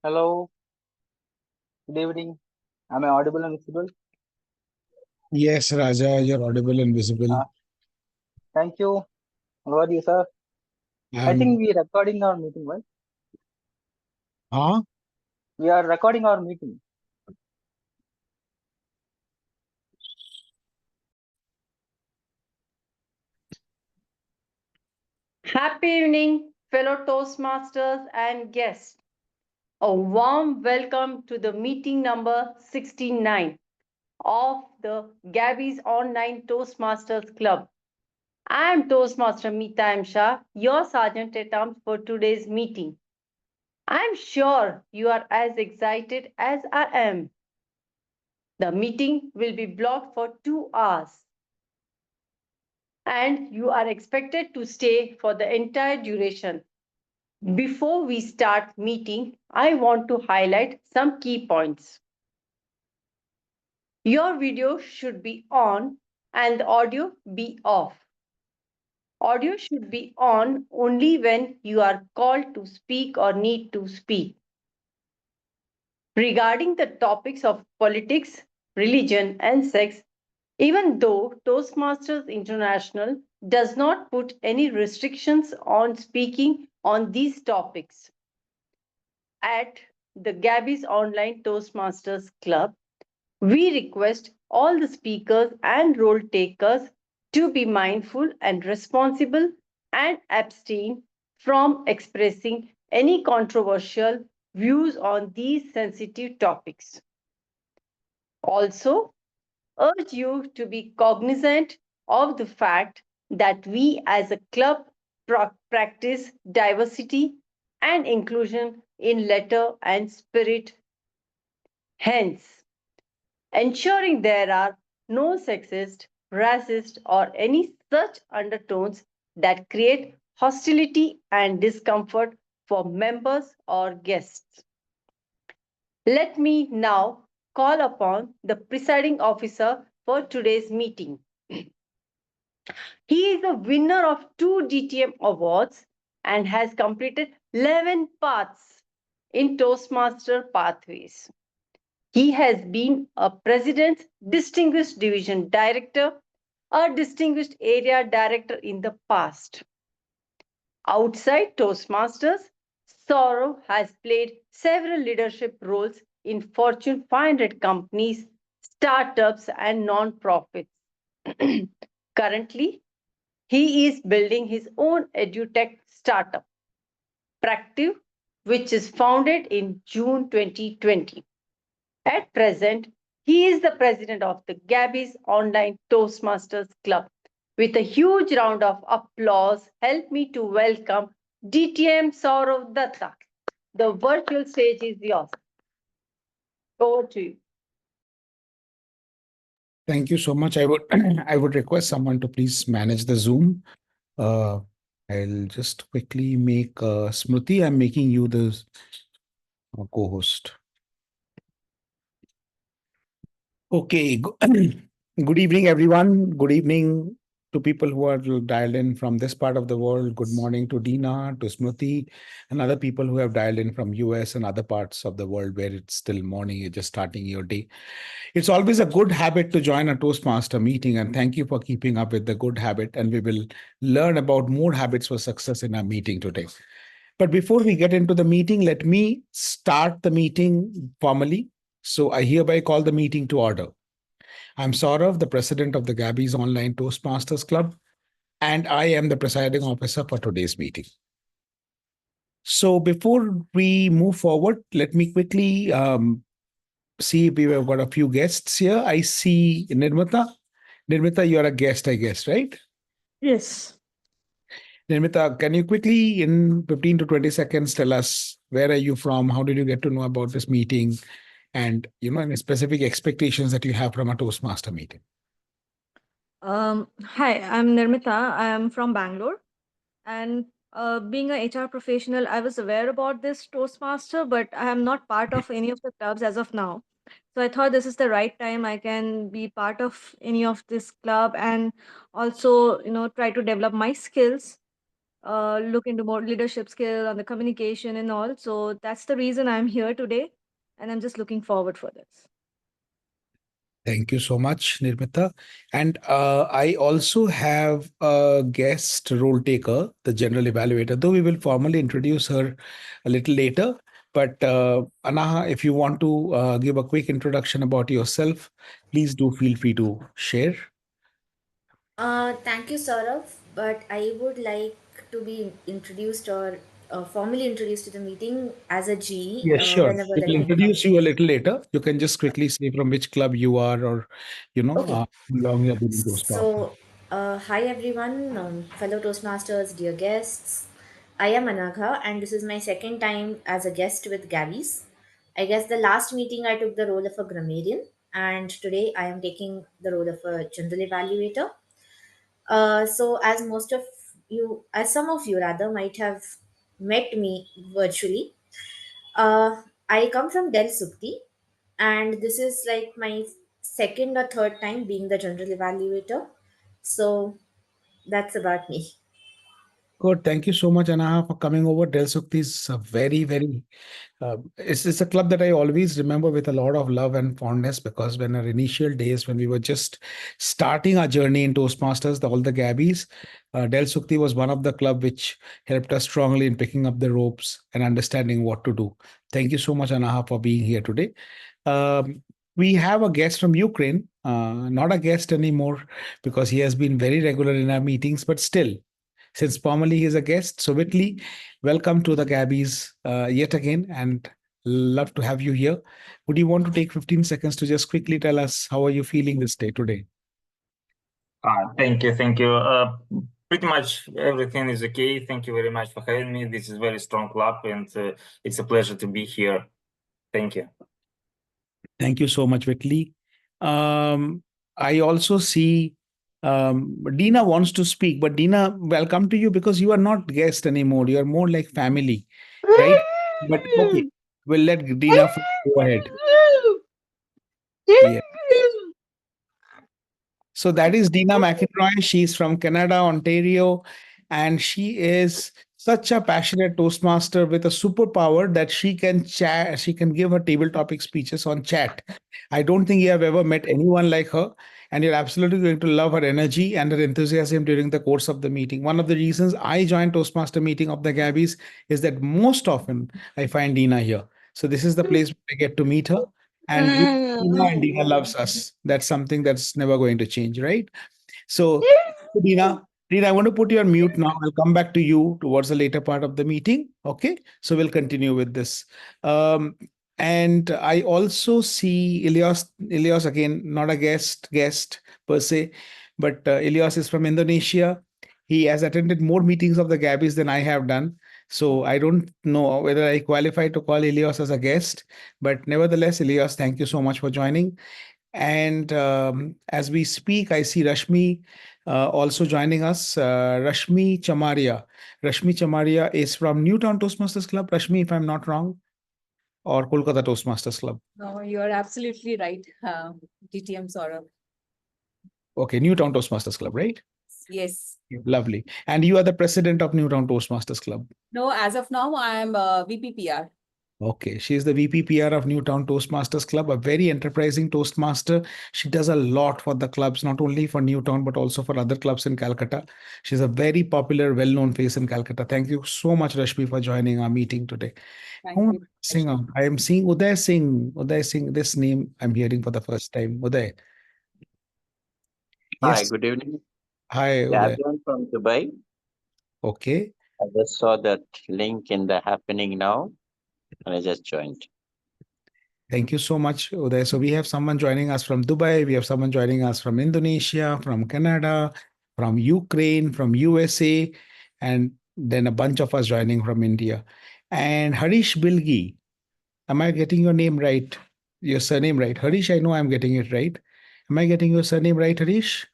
Hello, good evening. Am I audible and visible? Yes, Raja, you're audible and visible. Uh, Thank you. How are you, sir? I think Um, we are recording our meeting, right? huh? We are recording our meeting. Happy evening, fellow Toastmasters and guests. A warm welcome to the meeting number 69 of the Gabbys Online Toastmasters Club. I am Toastmaster Meeta Shah, your Sergeant at Arms for today's meeting. I am sure you are as excited as I am. The meeting will be blocked for 2 hours and you are expected to stay for the entire duration. Before we start meeting, I want to highlight some key points. Your video should be on and the audio be off. Audio should be on only when you are called to speak or need to speak. Regarding the topics of politics, religion, and sex, even though Toastmasters International does not put any restrictions on speaking on these topics, at the Gabbys Online Toastmasters Club, we request all the speakers and role takers to be mindful and responsible and abstain from expressing any controversial views on these sensitive topics. Also, urge you to be cognizant of the fact that we as a club practice diversity and inclusion in letter and spirit. Hence, ensuring there are no sexist, racist, or any such undertones that create hostility and discomfort for members or guests. Let me now call upon the presiding officer for today's meeting. He is a winner of 2 DTM awards and has completed 11 paths in Toastmaster pathways. He has been a President's Distinguished Division Director, a Distinguished Area Director in the past. Outside Toastmasters, Sourav has played several leadership roles in Fortune 500 companies, startups, and non-profits. Currently, he is building his own edutech startup, Practive, which is founded in June 2020. At present, he is the president of the Gabbys Online Toastmasters Club. With a huge round of applause, help me to welcome DTM Sourav Dutta. The virtual stage is yours. Over to you. Thank you so much. I would I would request someone to please manage the Zoom. Uh, I'll just quickly make Smruti. I'm making you the co-host. Okay. Good evening, everyone. Good evening to people who are dialed in from this part of the world. Good morning to Dina, to Smruti, and other people who have dialed in from US and other parts of the world where it's still morning. You're just starting your day. It's always a good habit to join a Toastmaster meeting, and thank you for keeping up with the good habit. And we will learn about more habits for success in our meeting today. But before we get into the meeting, let me start the meeting formally. So I hereby call the meeting to order. I'm Sourav, the president of the Gabbys Online Toastmasters Club, and I am the presiding officer for today's meeting. So before we move forward, let me quickly see if we've got a few guests here. I see Nirmata. Nirmata, you're a guest, I guess, right? Yes. Nirmata, can you quickly, in 15 to 20 seconds, tell us where are you from? How did you get to know about this meeting? And, any specific expectations that you have from a Toastmaster meeting? Hi, I'm Nirmita. I am from Bangalore. And Being a HR professional, I was aware about this Toastmaster, but I am not part of any of the clubs as of now. So I thought this is the right time I can be part of any of this club and also, try to develop my skills, look into more leadership skill on the communication and all. So that's the reason I'm here today, and I'm just looking forward for this. Thank you so much, Nirmita. And I also have a guest role taker, the general evaluator, though we will formally introduce her a little later. But Anagha, if you want to give a quick introduction about yourself, please do feel free to share. Thank you, Sourav. But I would like to be introduced or formally introduced to the meeting as a GE Yes, sure. whenever We the will time introduce comes. you a little later. You can just quickly say from which club you are, or Okay. how long you have been in Toastmasters. So, hi everyone, fellow Toastmasters, dear guests. I am Anagha, and this is my second time as a guest with Gabbys. I guess the last meeting I took the role of a grammarian, and today I am taking the role of a general evaluator. So, as some of you rather, might have met me virtually, I come from Del Sukti, and this is like my second or third time being the general evaluator. So, that's about me. Good. Thank you so much, Anaha, for coming over. Del Sukti is a very, very it's a club that I always remember with a lot of love and fondness, because when our initial days, when we were just starting our journey in Toastmasters, all the Gabbys, Del Sukti was one of the club which helped us strongly in picking up the ropes and understanding what to do. Thank you so much, Anaha, for being here today. We have a guest from Ukraine, not a guest anymore because he has been very regular in our meetings, but still, since formally he is a guest. So, Whitley, welcome to the Gabbys yet again, and love to have you here. Would you want to take 15 seconds to just quickly tell us how are you feeling this day today? Thank you, thank you. Pretty much everything is okay. Thank you very much for having me. This is a very strong club, and it's a pleasure to be here. Thank you. Thank you so much, Whitley. I also see Dina wants to speak, but Dina, welcome to you because you are not guest anymore. You are more like family, right? But okay, we'll let Dina go ahead. Yeah. So that is Dina McInroy. She's from Canada, Ontario, and she is such a passionate Toastmaster with a superpower that she can chat, she can give her table topic speeches on chat. I don't think you have ever met anyone like her, and you're absolutely going to love her energy and her enthusiasm during the course of the meeting. One of the reasons I joined Toastmaster meeting of the Gabbys is that most often I find Dina here. So this is the place where I get to meet her. And Dina and Dina loves us. That's something that's never going to change, right? So, Dina, I want to put you on mute now. I'll come back to you towards the later part of the meeting. Okay. So we'll continue with this. And I also see Ilyas again, not a guest per se, but Ilyas is from Indonesia. He has attended more meetings of the Gabbys than I have done. So I don't know whether I qualify to call Ilyas as a guest, but nevertheless, Ilyas, thank you so much for joining. And as we speak, I see Rashmi also joining us. Rashmi Chamaria. Rashmi Chamaria is from Newtown Toastmasters Club. Rashmi, if I'm not wrong, or Kolkata Toastmasters Club. No, you are absolutely right, DTM Saurav. Okay, Newtown Toastmasters Club, right? Yes. Lovely. And you are the president of Newtown Toastmasters Club. No, as of now, I am VPPR. Okay, she is the VPPR of Newtown Toastmasters Club, a very enterprising Toastmaster. She does a lot for the clubs, not only for Newtown, but also for other clubs in Calcutta. She's a very popular, well-known face in Calcutta. Thank you so much, Rashmi, for joining our meeting today. Thank you. Singer. I am seeing Uday Singh. Uday Singh, this name I'm hearing for the first time. Uday. Hi, Yes. good evening. Hi, Uday. Gabriel from Dubai. Okay. I just saw that link in the happening now, and I just joined. Thank you so much, Uday. So we have someone joining us from Dubai. We have someone joining us from Indonesia, from Canada, from Ukraine, from USA, and then a bunch of us joining from India. And Harish Bilgi, am I getting your name right? Your surname right? Harish, I know I'm getting it right. Am I getting your surname right, Harish?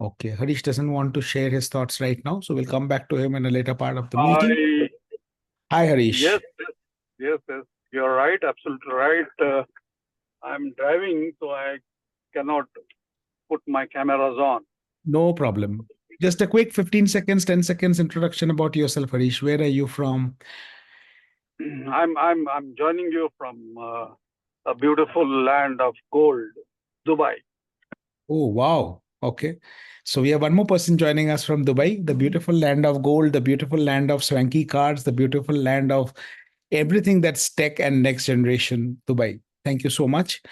Okay, Harish doesn't want to share his thoughts right now, so we'll come back to him in a later part of the meeting. Hi, Harish. Yes, you're right, absolutely right. I'm driving, so I cannot put my cameras on. No problem. Just a quick 15 seconds, 10 seconds introduction about yourself, Harish. Where are you from? I'm joining you from a beautiful land of gold, Dubai. Oh, wow. Okay. So we have one more person joining us from Dubai, the beautiful land of gold, the beautiful land of swanky cars, the beautiful land of everything that's tech and next generation, Dubai. Thank you so much.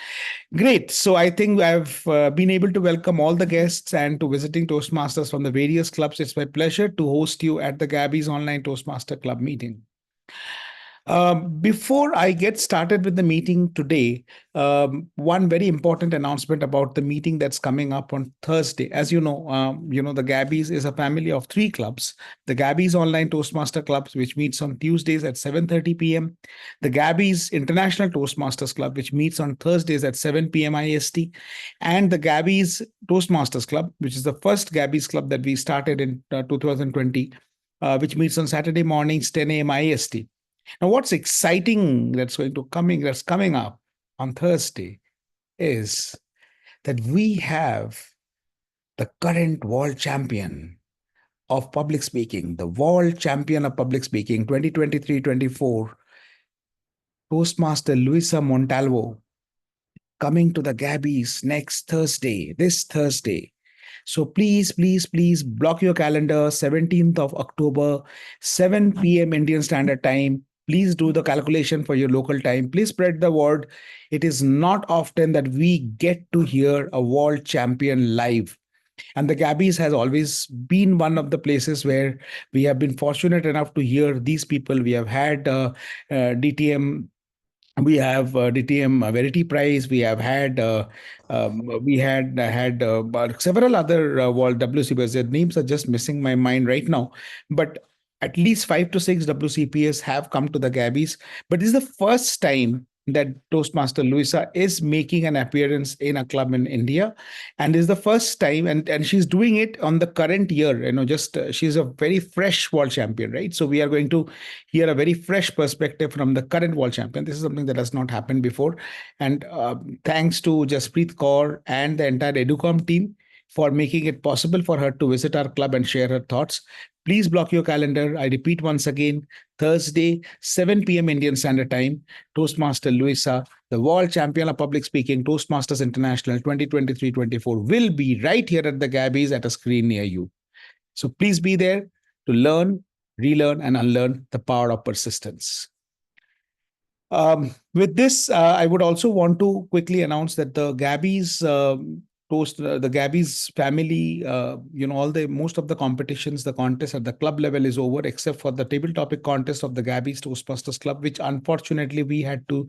Great. So I think I've been able to welcome all the guests and to visiting Toastmasters from the various clubs. It's my pleasure to host you at the Gabbys Online Toastmaster Club meeting. Before I get started with the meeting today, one very important announcement about the meeting that's coming up on Thursday. As you know, the Gabbys is a family of 3 clubs. The Gabbys Online Toastmaster Clubs, which meets on Tuesdays at 7:30 p.m. The Gabbys International Toastmasters Club, which meets on Thursdays at 7 p.m. IST. And the Gabbys Toastmasters Club, which is the first Gabbys club that we started in 2020, which meets on Saturday mornings, 10 a.m. IST. Now, what's exciting that's coming up on Thursday is that we have the current world champion of public speaking, the world champion of public speaking 2023-24, Toastmaster Luisa Montalvo, coming to the Gabbys this Thursday. So please block your calendar, 17th of October, 7 p.m. Indian Standard Time. Please do the calculation for your local time. Please spread the word. It is not often that we get to hear a world champion live. And the Gabbys has always been one of the places where we have been fortunate enough to hear these people. We have had DTM. We have DTM Verity Prize. We have had several other World WCPs. Their names are just missing my mind right now, but at least 5 to 6 WCPs have come to the Gabbys. But this is the first time that Toastmaster Luisa is making an appearance in a club in India, and is the first time, and she's doing it on the current year. She's a very fresh world champion, right? So we are going to hear a very fresh perspective from the current world champion. This is something that has not happened before, and thanks to Jaspreet Kaur and the entire Educom team for making it possible for her to visit our club and share her thoughts. Please block your calendar. I repeat once again, Thursday, 7 p.m. Indian Standard Time, Toastmaster Luisa, the world champion of public speaking, Toastmasters International 2023-24, will be right here at the Gabbys at a screen near you. So please be there to learn, relearn, and unlearn the power of persistence. With this, I would also want to quickly announce that the Gabbys the Gabbys family, most of the competitions, the contest at the club level is over, except for the table topic contest of the Gabbys Toastmasters Club, which unfortunately we had to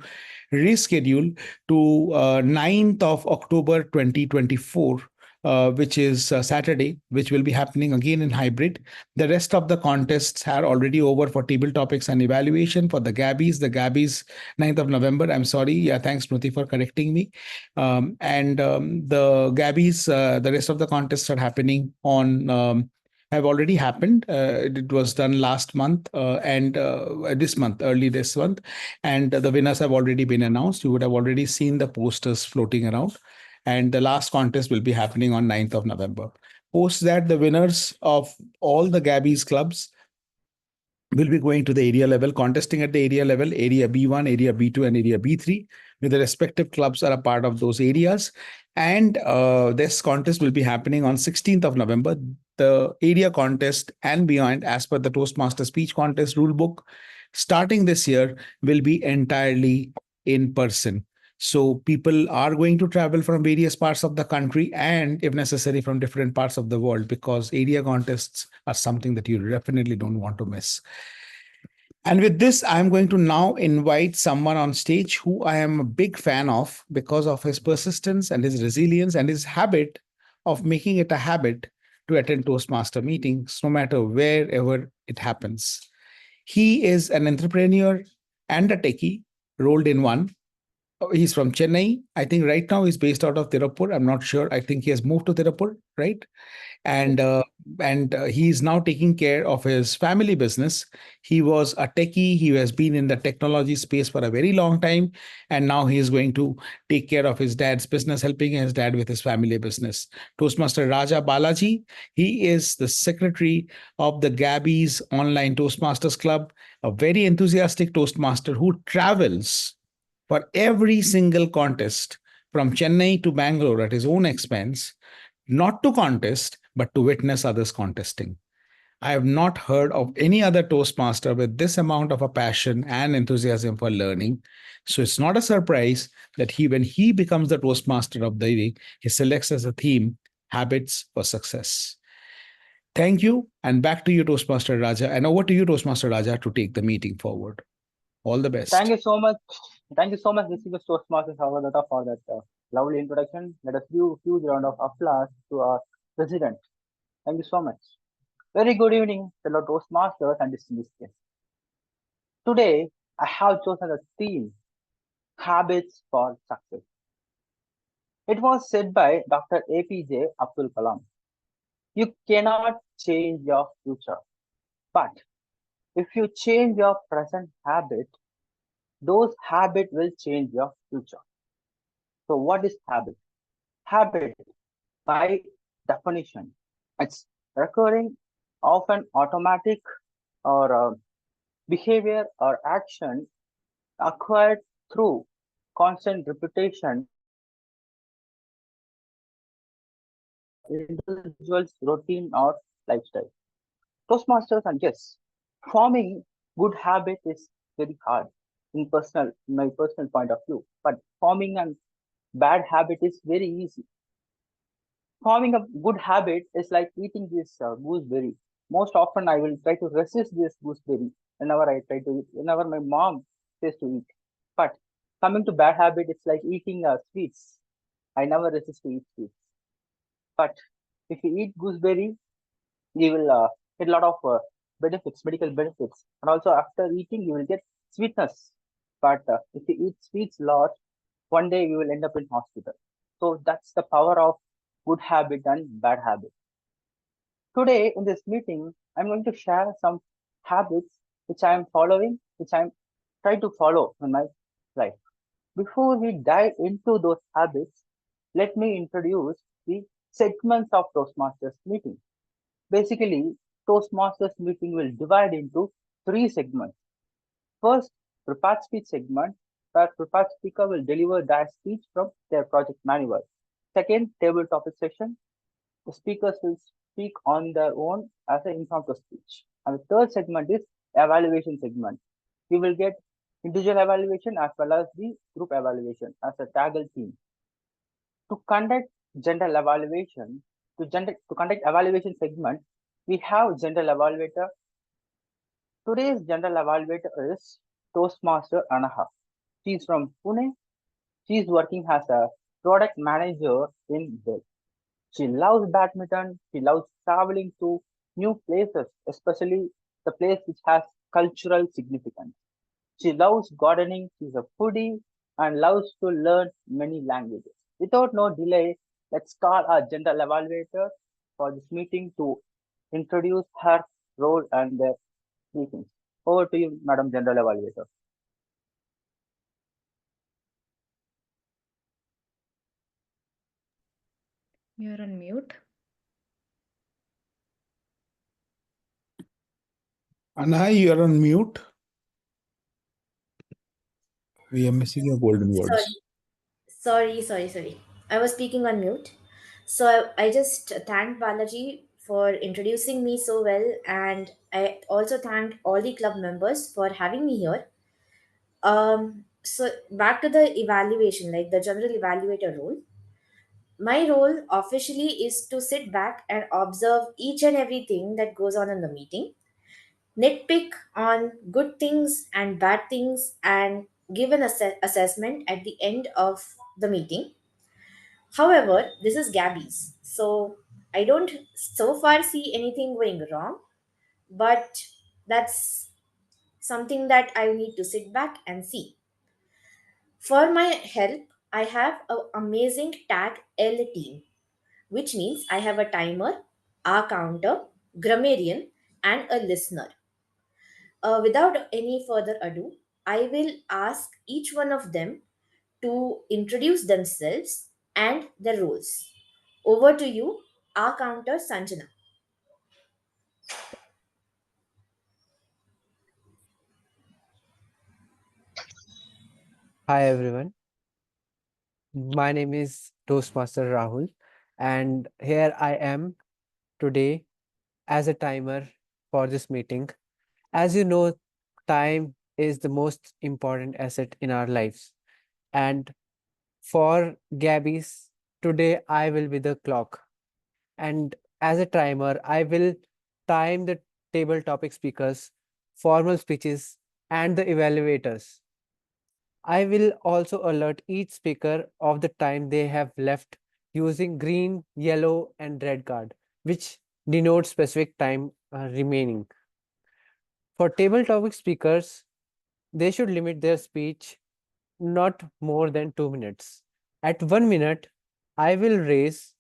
reschedule to 9th of October 2024. Which is Saturday, which will be happening again in hybrid. The rest of the contests are already over for table topics and evaluation. For the Gabbys 9th of November. I'm sorry. Yeah, thanks, Smruti, for correcting me. The Gabbys, the rest of the contests are happening on have already happened. It was done last month and early this month. And the winners have already been announced. You would have already seen the posters floating around. And the last contest will be happening on 9th of November. Post that, the winners of all the Gabbys clubs will be going to the area level, contesting at the area level, area B1, area B2, and area B3, where the respective clubs are a part of those areas. And this contest will be happening on 16th of November. The area contest and beyond, as per the Toastmaster Speech Contest rulebook, starting this year, will be entirely in person. So people are going to travel from various parts of the country and, if necessary, from different parts of the world, because area contests are something that you definitely don't want to miss. And with this, I'm going to now invite someone on stage who I am a big fan of because of his persistence and his resilience and his habit of making it a habit to attend Toastmaster meetings, no matter wherever it happens. He is an entrepreneur and a techie rolled in one. He's from Chennai. I think right now he's based out of Tirupur. I'm not sure. I think he has moved to Tirupur, right? And he is now taking care of his family business. He was a techie. He has been in the technology space for a very long time, and now he is going to take care of his dad's business, helping his dad with his family business. Toastmaster Raja Balaji, he is the secretary of the Gabbys online Toastmasters Club, a very enthusiastic Toastmaster who travels for every single contest from Chennai to Bangalore at his own expense, not to contest, but to witness others contesting. I have not heard of any other Toastmaster with this amount of a passion and enthusiasm for learning. So it's not a surprise that when he becomes the Toastmaster of the year, he selects as a theme habits for success. Thank you. And back to you, Toastmaster Raja. And over to you, Toastmaster Raja, to take the meeting forward. All the best. Thank you so much. Thank you so much, distinguished Toastmasters, Dutta, for that lovely introduction. Let us give a huge round of applause to our president. Thank you so much. Very good evening, fellow Toastmasters and distinguished guests. Today, I have chosen a theme, habits for success. It was said by Dr. APJ Abdul Kalam. You cannot change your future, but if you change your present habit, those habits will change your future. So what is habit? Habit, by definition, it's recurring, often automatic or behavior or action acquired through constant repetition individual's routine or lifestyle. Toastmasters and yes, forming good habit is very hard in my personal point of view, but forming a bad habit is very easy. Forming a good habit is like eating this gooseberry. Most often, I will try to resist this gooseberry whenever I try to eat, whenever my mom says to eat. But coming to bad habit, it's like eating sweets. I never resist to eat sweets. But if you eat gooseberry, you will get a lot of benefits, medical benefits, and also after eating, you will get sweetness. But if you eat sweets a lot, one day you will end up in hospital. So that's the power of good habit and bad habit. Today in this meeting, I'm going to share some habits which I am following, which I'm trying to follow in my life. Before we dive into those habits, let me introduce the segments of Toastmasters meeting. Basically, Toastmasters meeting will divide into 3 segments. First, prepared speech segment, where prepared speaker will deliver their speech from their project manual. Second, table topic session. The speakers will speak on their own as an impromptu speech. And the third segment is evaluation segment. You will get individual evaluation as well as the group evaluation as a TAGL team. To conduct general evaluation, to conduct evaluation segment, we have general evaluator. Today's general evaluator is Toastmaster Anagha. She is from Pune. She is working as a product manager in Dell. She loves badminton. She loves traveling to new places, especially the place which has cultural significance. She loves gardening. She's a foodie and loves to learn many languages. Without no delay, let's call our general evaluator for this meeting to introduce her role and their meetings. Over to you, Madam General Evaluator. You're on mute. Anna, you're on mute. We are missing your golden words. Sorry. I was speaking on mute. So I just thanked Balaji for introducing me so well, and I also thanked all the club members for having me here. So back to the evaluation, like the general evaluator role. My role officially is to sit back and observe each and everything that goes on in the meeting, nitpick on good things and bad things, and give an assessment at the end of the meeting. However, this is Gabby's, so I don't so far see anything going wrong, but that's something that I need to sit back and see. For my help, I have an amazing TAGL team, which means I have a timer, a counter, grammarian, and a listener. Without any further ado, I will ask each one of them to introduce themselves and their roles. Over to you, our counter Sanjana. Hi everyone, my name is Toastmaster Rahul, and here I am today as a timer for this meeting. As you know, time is the most important asset in our lives, and for Gabbys, today I will be the clock, and as a timer, I will time the table topic speakers, formal speeches, and the evaluators. I will also alert each speaker of the time they have left using green, yellow, and red card, which denotes specific time remaining. For table topic speakers, they should limit their speech not more than 2 minutes. At 1 minute, I will raise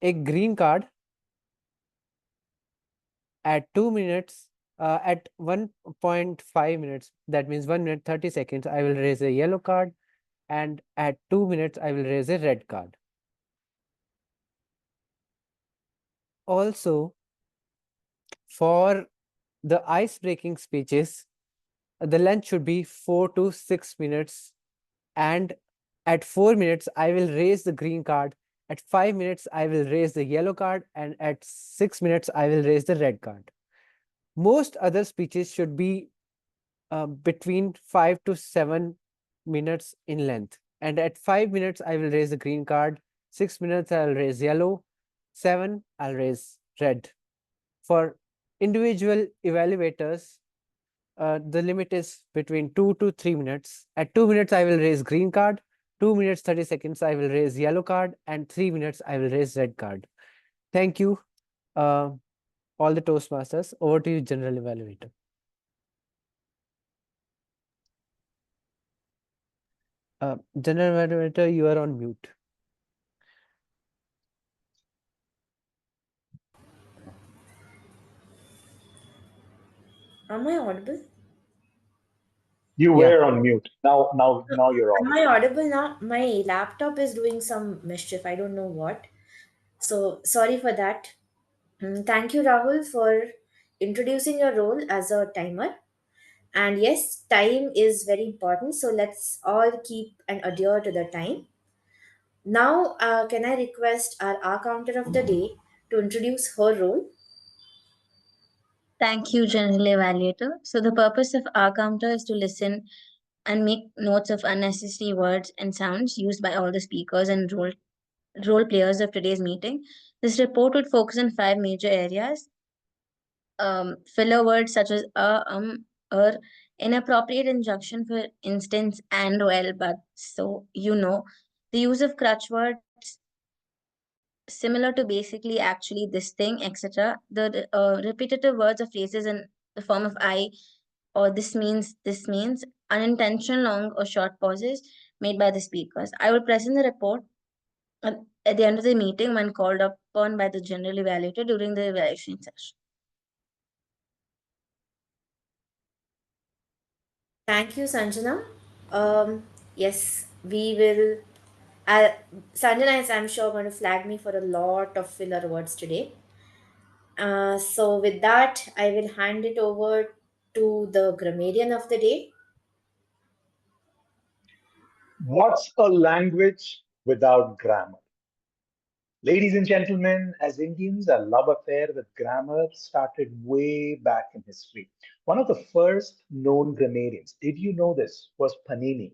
a green card. At 2 minutes, at 1.5 minutes, that means 1 minute 30 seconds, I will raise a yellow card, and at 2 minutes, I will raise a red card. Also, for the ice-breaking speeches, the length should be 4 to 6 minutes, and at 4 minutes, I will raise the green card. At 5 minutes, I will raise the yellow card, and at 6 minutes, I will raise the red card. Most other speeches should be between 5 to 7 minutes in length. And at 5 minutes, I will raise the green card. 6 minutes, I'll raise yellow. 7, I'll raise red. For individual evaluators, the limit is between 2 to 3 minutes. At 2 minutes, I will raise green card. 2 minutes, 30 seconds, I will raise yellow card. And 3 minutes, I will raise red card. Thank you, all the Toastmasters. Over to you, General Evaluator. General Evaluator, you are on mute. Am I audible? You Yeah. were on mute. Now you're Am audible. I audible now? My laptop is doing some mischief. I don't know what. So sorry for that. Thank you, Rahul, for introducing your role as a timer. And yes, time is very important. So let's all keep and adhere to the time. Now, can I request our counter of the day to introduce her role? Thank you, General Evaluator. So the purpose of our counter is to listen and make notes of unnecessary words and sounds used by all the speakers and role players of today's meeting. This report would focus on five major areas. Filler words such as inappropriate injunction, for instance, and, well, but, so, the use of crutch words similar to basically, actually, this thing, etc. The repetitive words or phrases in the form of I or this means, unintentional long or short pauses made by the speakers. I will present the report at the end of the meeting when called upon by the general evaluator during the evaluation session. Thank you, Sanjana. Yes, we will. Uh, Sanjana is, I'm sure, going to flag me for a lot of filler words today. So, with that, I will hand it over to the grammarian of the day. What's a language without grammar? Ladies and gentlemen, as Indians, our love affair with grammar started way back in history. One of the first known grammarians, did you know this, was Panini,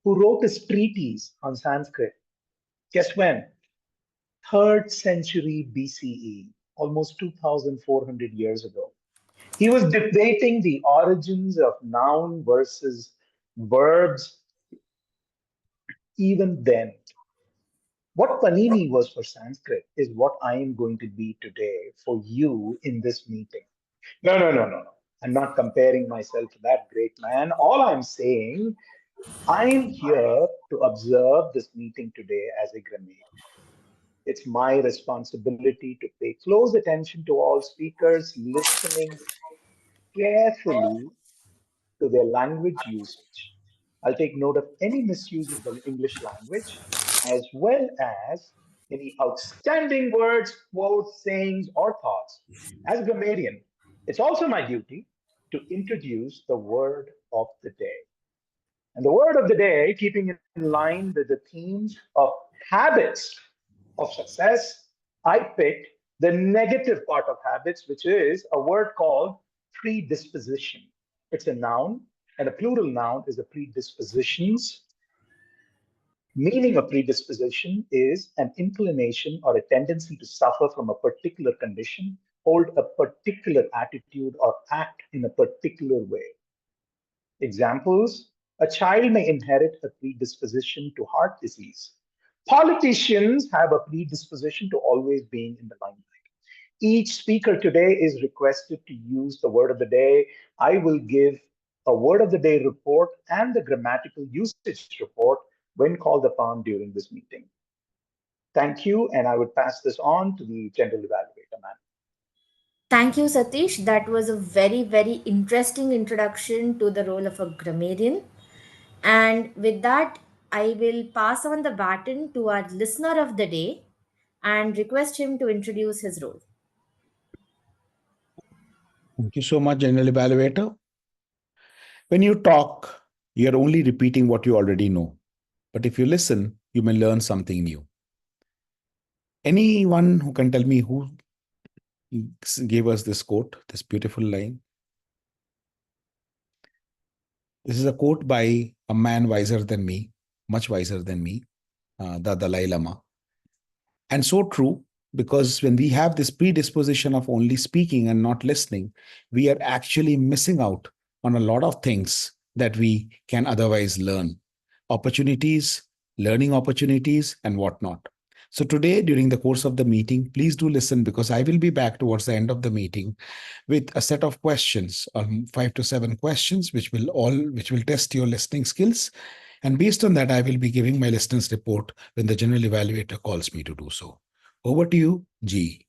who wrote his treatise on Sanskrit. Guess when? 3rd century BCE, almost 2,400 years ago. He was debating the origins of noun versus verbs even then. What Panini was for Sanskrit is what I am going to be today for you in this meeting. No. I'm not comparing myself to that great man. All I'm saying, I'm here to observe this meeting today as a grammarian. It's my responsibility to pay close attention to all speakers, listening carefully to their language usage. I'll take note of any misuse of the English language, as well as any outstanding words, quotes, sayings, or thoughts. As a grammarian, it's also my duty to introduce the word of the day. And the word of the day, keeping in line with the themes of habits of success, I picked the negative part of habits, which is a word called predisposition. It's a noun, and a plural noun is a predispositions. Meaning of predisposition is an inclination or a tendency to suffer from a particular condition, hold a particular attitude, or act in a particular way. Examples: a child may inherit a predisposition to heart disease. Politicians have a predisposition to always being in the limelight. Each speaker today is requested to use the word of the day. I will give a word of the day report and the grammatical usage report when called upon during this meeting. Thank you, and I would pass this on to the general evaluator, ma'am. Thank you, Satish. That was a very, very interesting introduction to the role of a grammarian. And with that, I will pass on the baton to our listener of the day and request him to introduce his role. Thank you so much, General Evaluator. When you talk, you're only repeating what you already know. But if you listen, you may learn something new. Anyone who can tell me who gave us this quote, this beautiful line? This is a quote by a man wiser than me, much wiser than me, the Dalai Lama. And so true, because when we have this predisposition of only speaking and not listening, we are actually missing out on a lot of things that we can otherwise learn. Opportunities, learning opportunities, and whatnot. So today, during the course of the meeting, please do listen, because I will be back towards the end of the meeting with a set of questions, 5 to 7 questions, which will test your listening skills. And based on that, I will be giving my listeners report when the general evaluator calls me to do so. Over to you, G.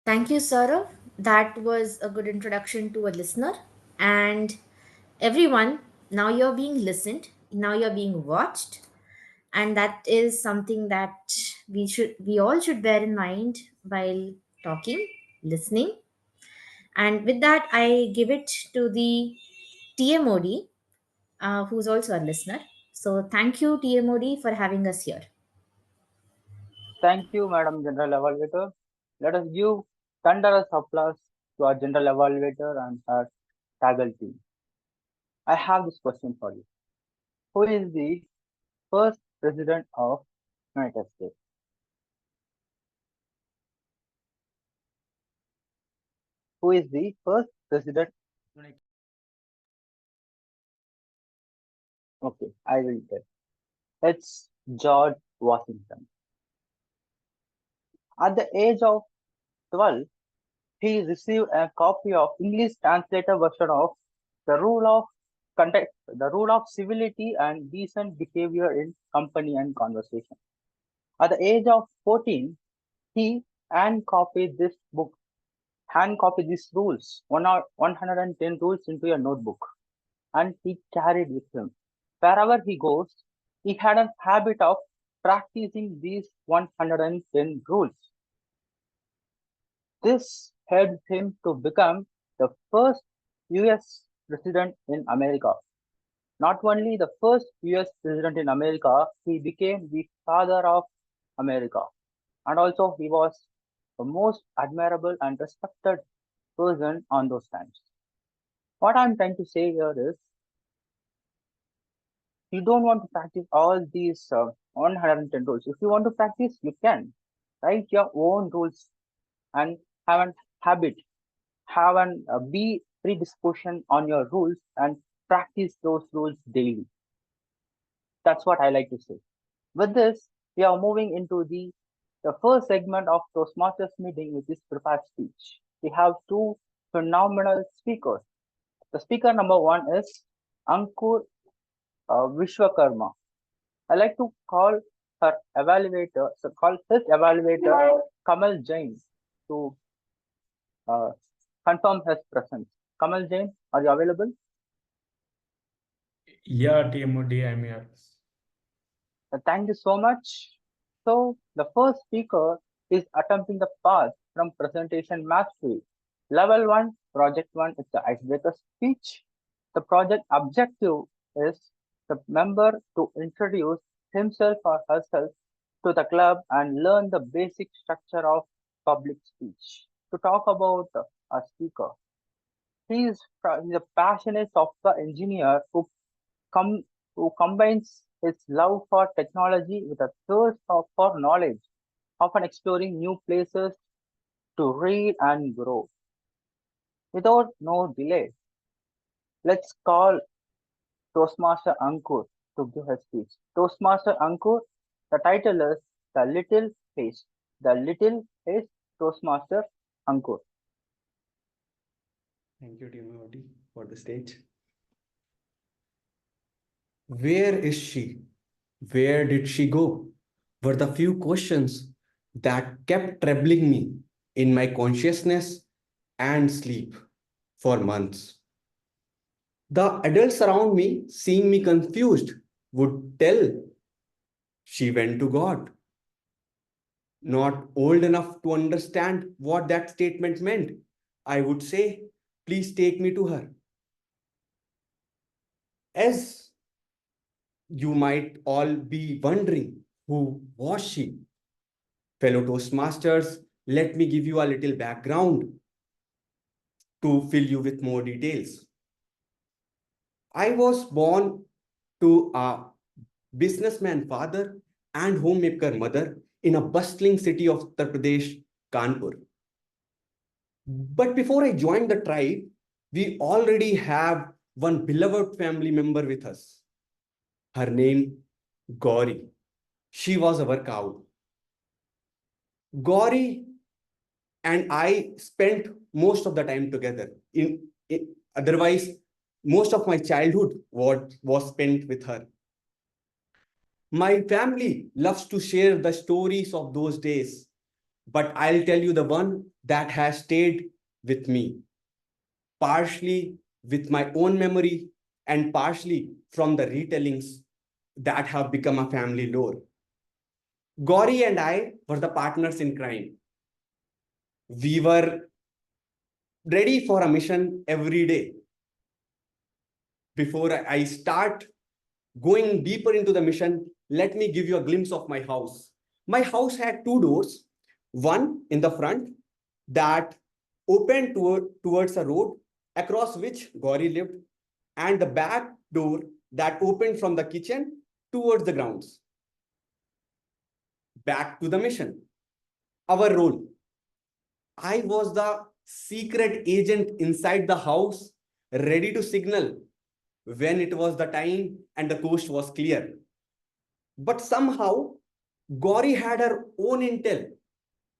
Thank you, Sourav. That was a good introduction to a listener. And everyone, now you're being listened, now you're being watched. And that is something that we all should bear in mind while talking, listening. And with that, I give it to the TMOD, who's also a listener. So thank you, TMOD, for having us here. Thank you, Madam General Evaluator. Let us give thunderous applause to our General Evaluator and her TAGL team. I have this question for you. Who is the first president of United States? Who is the first president? Okay, I will tell. It's George Washington. At the age of 12, he received a copy of English translated version of the rule of conduct, the rule of civility and decent behavior in company and conversation. At the age of 14, he hand copied these rules, 110 rules into a notebook, and he carried with him. Wherever he goes, he had a habit of practicing these 110 rules. This helped him to become the first US president in America. Not only the first US president in America, he became the father of America. And also, he was the most admirable and respected person on those times. What I'm trying to say here is, you don't want to practice all these 110 rules. If you want to practice, you can write your own rules and have a habit, have an be predisposition on your rules and practice those rules daily. That's what I like to say. With this, we are moving into the first segment of Toastmasters meeting, which is prepared speech. We have 2 phenomenal speakers. The speaker number one is Ankur Vishwakarma. I like to call his evaluator Kamal Jain to uh, confirm his presence. Kamal Jain, are you available? Yeah, TMOD, I'm here. Thank you so much. So, the first speaker is attempting the path from presentation mastery. Level 1, Project 1 is the icebreaker speech. The project objective is the member to introduce himself or herself to the club and learn the basic structure of public speech. To talk about a speaker, he's a passionate software engineer com- who combines his love for technology with a thirst for knowledge, often exploring new places to read and grow. Without no delay, let's call Toastmaster Ankur to give his speech. Toastmaster Ankur, the title is The Little Haste. The Little Haste, Toastmaster Ankur. Thank you, TMOD, for the stage. Where is she? Where did she go? Were the few questions that kept troubling me in my consciousness and sleep for months. The adults around me, seeing me confused, would tell she went to God. Not old enough to understand what that statement meant, I would say, please take me to her. As you might all be wondering, who was she? Fellow Toastmasters, let me give you a little background to fill you with more details. I was born to a businessman father and homemaker mother in a bustling city of Uttar Pradesh, Kanpur. But before I joined the tribe, we already have one beloved family member with us. Her name, Gauri. She was our cow. Gauri and I spent most of the time together. Otherwise, most of my childhood was spent with her. My family loves to share the stories of those days, but I'll tell you the one that has stayed with me, partially with my own memory and partially from the retellings that have become a family lore. Gauri and I were the partners in crime. We were ready for a mission every day. Before I start going deeper into the mission, let me give you a glimpse of my house. My house had two doors, one in the front that opened towards a road across which Gauri lived, and the back door that opened from the kitchen towards the grounds. Back to the mission. Our role. I was the secret agent inside the house, ready to signal when it was the time and the coast was clear. But somehow, Gauri had her own intel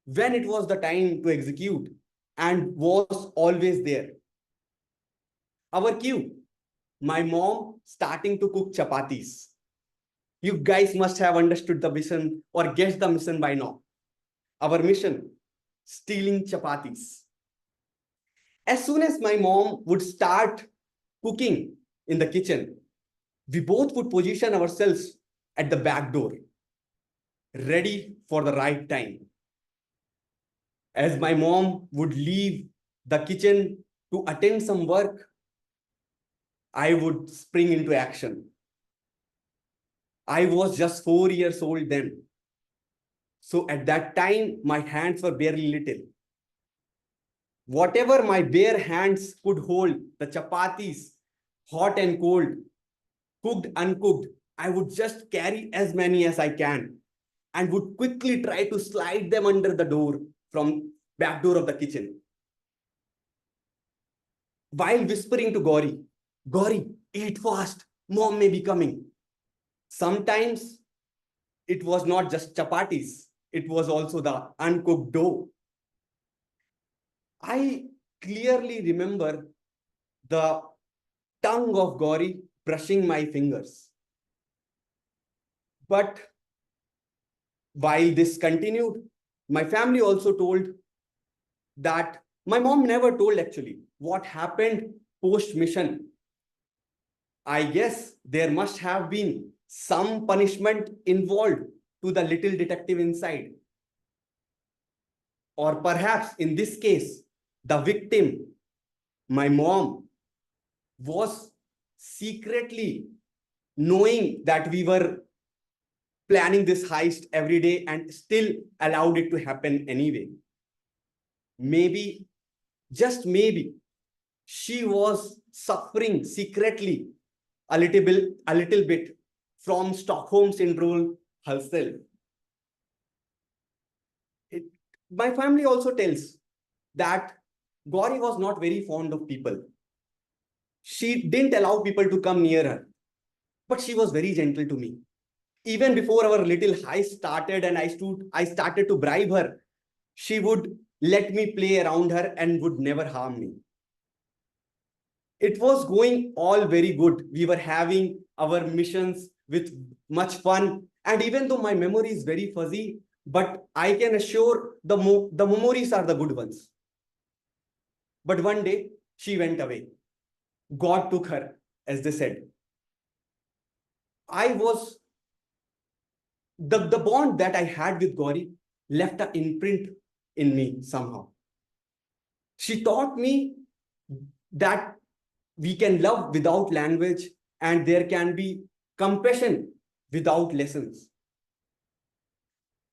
when it was the time to execute and was always there. Our cue, my mom starting to cook chapatis. You guys must have understood the mission or guessed the mission by now. Our mission, stealing chapatis. As soon as my mom would start cooking in the kitchen, we both would position ourselves at the back door, ready for the right time. As my mom would leave the kitchen to attend some work, I would spring into action. I was just 4 years old then. So at that time, my hands were barely little. Whatever my bare hands could hold, the chapatis, hot and cold, cooked, uncooked, I would just carry as many as I can and would quickly try to slide them under the door from back door of the kitchen. While whispering to Gauri, Gauri, eat fast, mom may be coming. Sometimes it was not just chapatis, it was also the uncooked dough. I clearly remember the tongue of Gauri brushing my fingers. But while this continued, my family also told that my mom never told actually what happened post mission. I guess there must have been some punishment involved to the little detective inside. Or perhaps in this case, the victim, my mom, was secretly knowing that we were planning this heist every day and still allowed it to happen anyway. Maybe, just maybe, she was suffering secretly a little bit from Stockholm syndrome herself. My family also tells that Gauri was not very fond of people. She didn't allow people to come near her, but she was very gentle to me. Even before our little heist started and I started to bribe her, she would let me play around her and would never harm me. It was going all very good. We were having our missions with much fun. And even though my memory is very fuzzy, but I can assure the memories are the good ones. But one day she went away. God took her, as they said. The bond that I had with Gauri left an imprint in me somehow. She taught me that we can love without language and there can be compassion without lessons.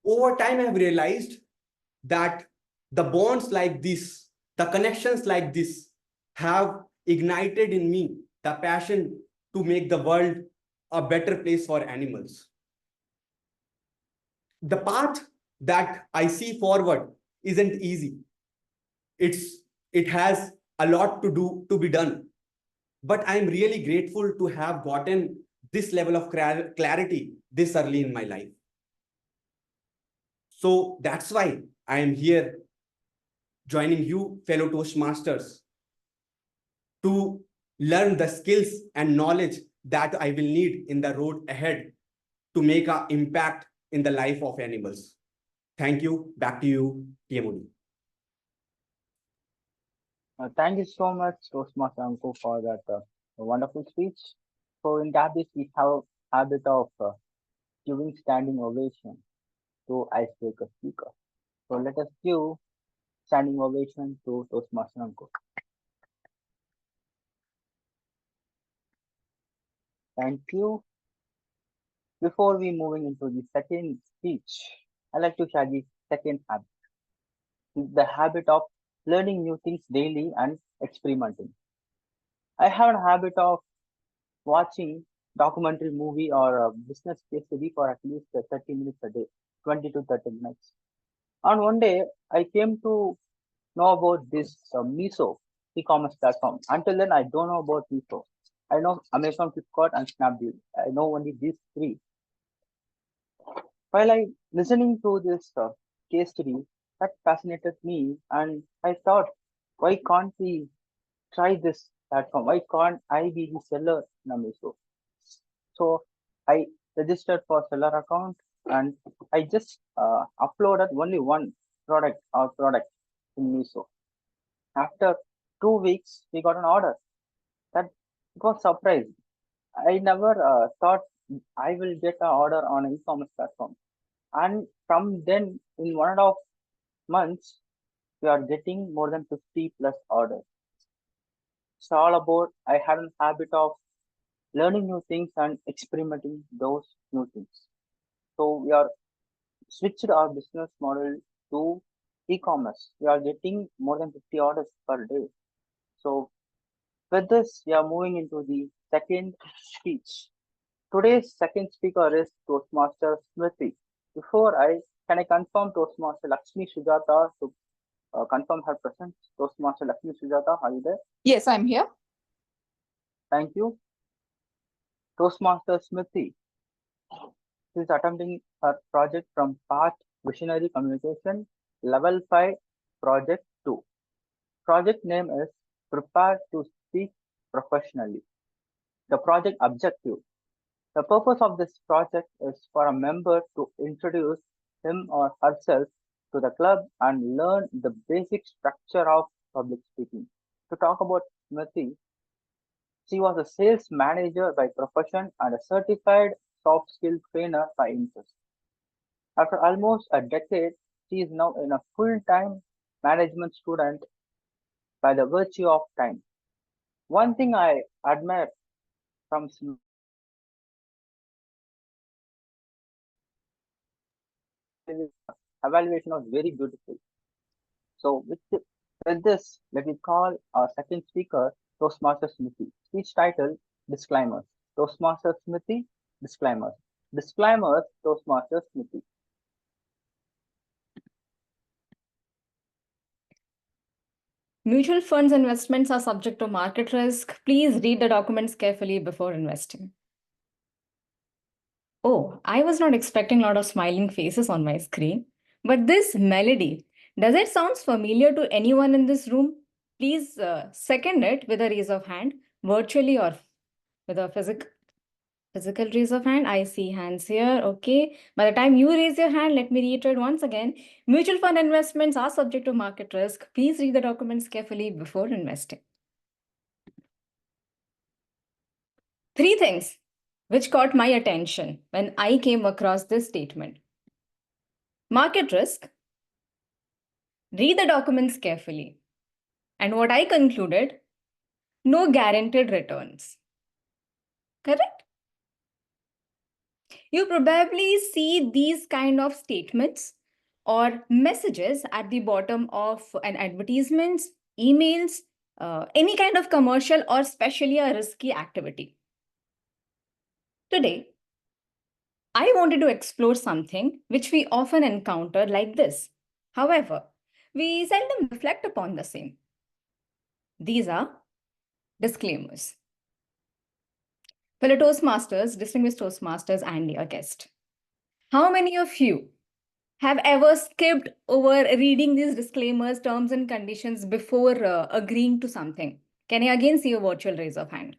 Over time, I have realized that the bonds like this, the connections like this have ignited in me the passion to make the world a better place for animals. The path that I see forward isn't easy. It has a lot to be done. But I'm really grateful to have gotten this level of clarity this early in my life. So that's why I am here joining you, fellow Toastmasters, to learn the skills and knowledge that I will need in the road ahead to make an impact in the life of animals. Thank you. Back to you, TMOD. Thank you so much, Toastmaster Ankur, for that wonderful speech. So in Gabbys, we have a habit of giving standing ovation to icebreaker speaker. So let us give standing ovation to Toastmaster Ankur. Thank you. Before we moving into the second speech, I like to share the second habit. The habit of learning new things daily and experimenting. I have a habit of watching documentary movie or a business case study for at least 30 minutes a day, 20 to 30 minutes. On one day, I came to know about this Miso e-commerce platform. Until then, I don't know about Miso. I know Amazon, Flipkart, and Snapdeal. I know only these three. While I listening to this case study, that fascinated me, and I thought, why can't we try this platform? Why can't I be the seller in Amazon? So I registered for seller account and I just uploaded only one product or product in Miso. After 2 weeks, we got an order. That it was surprise. I never thought I will get an order on an e-commerce platform. And from then, in 1.5 months, we are getting more than 50 plus orders. It's all about I had a habit of learning new things and experimenting those new things. So we are switched our business model to e-commerce. We are getting more than 50 orders per day. So with this, we are moving into the second speech. Today's second speaker is Toastmaster Smruti. Can I confirm Toastmaster Lakshmi Sujatha to confirm her presence? Toastmaster Lakshmi Sujatha, are you there? Yes, I'm here. Thank you. Toastmaster Smruti is attempting her project from Path Visionary Communication Level 5 Project 2. project name is Prepare to Speak Professionally. The project objective. The purpose of this project is for a member to introduce him or herself to the club and learn the basic structure of public speaking. To talk about Smruti, she was a sales manager by profession and a certified soft skill trainer by interest. After almost a decade, she is now in a full-time management student by the virtue of time. One thing I admire from evaluation was very beautiful. So with this, let me call our second speaker, Toastmaster Smruti. Speech title, Disclaimers. Toastmaster Smruti, Disclaimers. Disclaimers, Toastmaster Smruti. Mutual funds investments are subject to market risk. Please read the documents carefully before investing. Oh, I was not expecting a lot of smiling faces on my screen, but this melody, does it sound familiar to anyone in this room? Please second it with a raise of hand, virtually or with a physical raise of hand. I see hands here. Okay. By the time you raise your hand, let me reiterate once again. Mutual fund investments are subject to market risk. Please read the documents carefully before investing. Three things which caught my attention when I came across this statement. Market risk. Read the documents carefully. And what I concluded, no guaranteed returns. Correct? You probably see these kind of statements or messages at the bottom of an advertisement, emails, any kind of commercial or especially a risky activity. Today, I wanted to explore something which we often encounter like this. However, we seldom reflect upon the same. These are disclaimers. Fellow Toastmasters, distinguished Toastmasters, and dear guest. How many of you have ever skipped over reading these disclaimers, terms and conditions before agreeing to something? Can I again see a virtual raise of hand?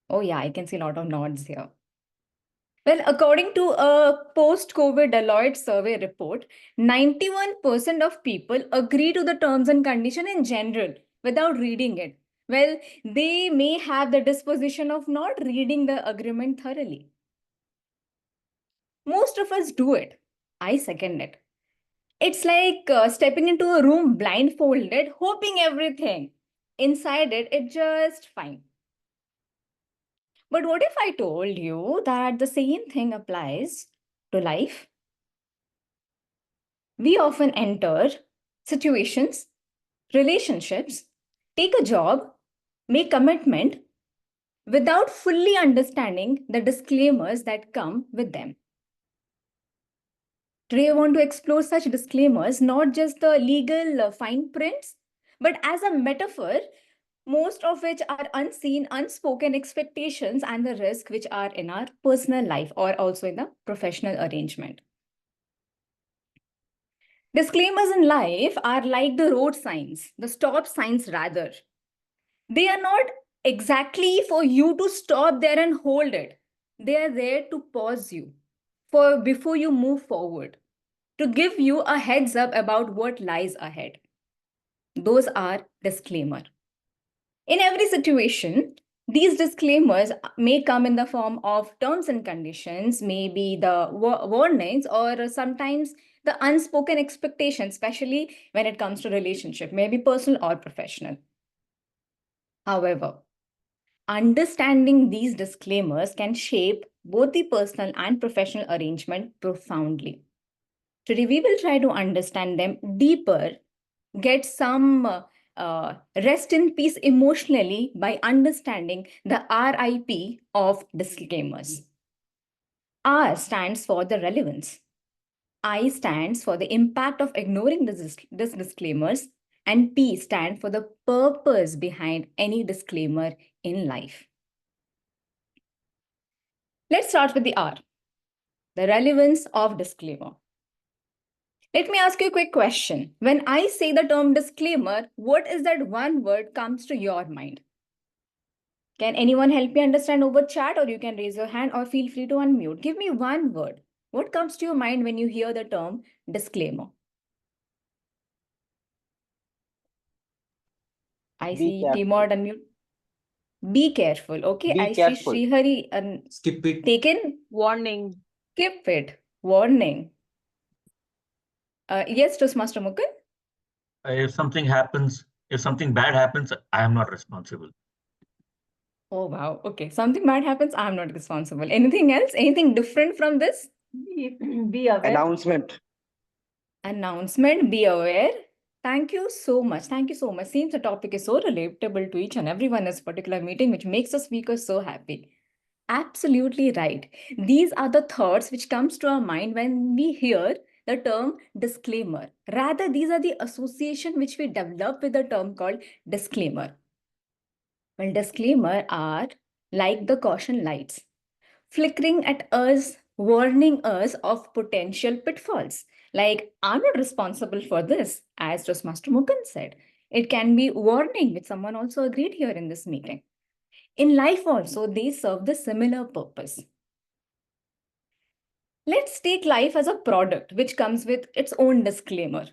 Oh yeah, I can see a lot of nods here. Well, according to a post-COVID Deloitte survey report, 91% of people agree to the terms and condition in general without reading it. Well, they may have the disposition of not reading the agreement thoroughly. Most of us do it. I second it. It's like stepping into a room blindfolded, hoping everything. Inside it, it's just fine. But what if I told you that the same thing applies to life? We often enter situations, relationships, take a job, make commitment without fully understanding the disclaimers that come with them. Today, I want to explore such disclaimers, not just the legal fine prints, but as a metaphor, most of which are unseen, unspoken expectations and the risk which are in our personal life or also in the professional arrangement. Disclaimers in life are like the road signs, the stop signs rather. They are not exactly for you to stop there and hold it. They are there to pause you before you move forward, to give you a heads up about what lies ahead. Those are disclaimers. In every situation, these disclaimers may come in the form of terms and conditions, maybe the warnings, or sometimes the unspoken expectations, especially when it comes to relationship, maybe personal or professional. However, understanding these disclaimers can shape both the personal and professional arrangement profoundly. Today, we will try to understand them deeper, get some rest in peace emotionally by understanding the RIP of disclaimers. R stands for the relevance. I stands for the impact of ignoring these disclaimers, and P stands for the purpose behind any disclaimer in life. Let's start with the R, the relevance of disclaimer. Let me ask you a quick question. When I say the term disclaimer, what is that one word comes to your mind? Can anyone help me understand over chat, or you can raise your hand or feel free to unmute? Give me one word. What comes to your mind when you hear the term disclaimer? I see TMOD unmute. Be careful. Okay. I see Sreehari Skip it. taken. Warning. Skip it. Warning. Yes, Toastmaster Mukund? If something happens, if something bad happens, I am not responsible. Oh, wow. Okay. Something bad happens, I'm not responsible. Anything else? Anything different from this? Be aware. Announcement. Announcement. Be aware. Thank you so much. Thank you so much. Seems the topic is so relatable to each and everyone in this particular meeting, which makes the speaker so happy. Absolutely right. These are the thoughts which comes to our mind when we hear the term disclaimer. Rather, these are the association which we develop with the term called disclaimer. Well, disclaimer are like the caution lights, flickering at us, warning us of potential pitfalls. Like, I'm not responsible for this, as Toastmaster Mukund said. It can be warning, which someone also agreed here in this meeting. In life also, they serve the similar purpose. Let's take life as a product which comes with its own disclaimer.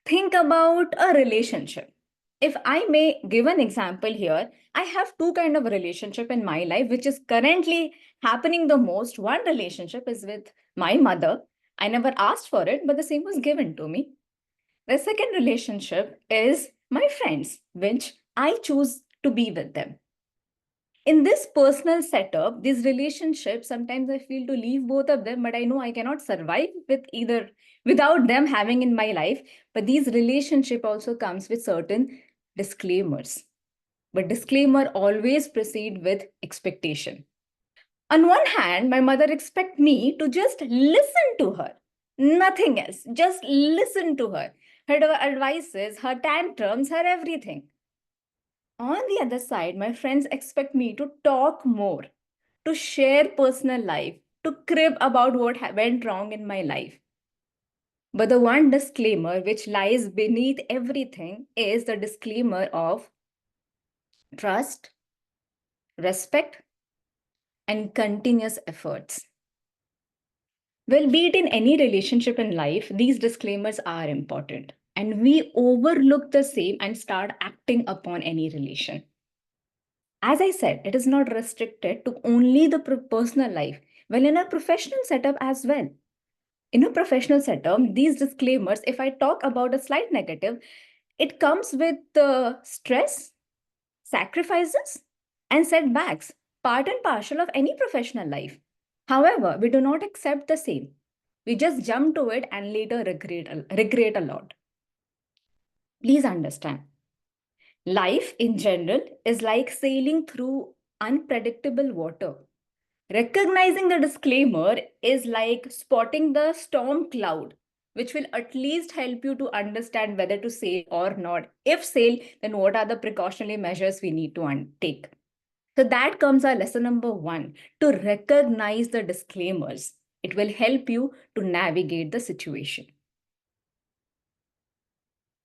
Think about a relationship. If I may give an example here, I have two kind of relationship in my life, which is currently happening the most. One relationship is with my mother. I never asked for it, but the same was given to me. The second relationship is my friends, which I choose to be with them. In this personal setup, these relationships, sometimes I feel to leave both of them, but I know I cannot survive with either without them having in my life. But these relationship also comes with certain disclaimers. But disclaimer always proceed with expectation. On one hand, my mother expect me to just listen to her, nothing else, just listen to her. Her advices, her tantrums, her everything. On the other side, my friends expect me to talk more, to share personal life, to crib about what went wrong in my life. But the one disclaimer which lies beneath everything is the disclaimer of trust, respect, and continuous efforts. Well, be it in any relationship in life, these disclaimers are important. And we overlook the same and start acting upon any relation. As I said, it is not restricted to only the personal life, well, in a professional setup as well. In a professional setup, these disclaimers, if I talk about a slight negative, it comes with stress, sacrifices, and setbacks, part and parcel of any professional life. However, we do not accept the same. We just jump to it and later regret a lot. Please understand. Life in general is like sailing through unpredictable water. Recognizing the disclaimer is like spotting the storm cloud, which will at least help you to understand whether to sail or not. If sail, then what are the precautionary measures we need to take? So that comes our lesson number 1, to recognize the disclaimers. It will help you to navigate the situation.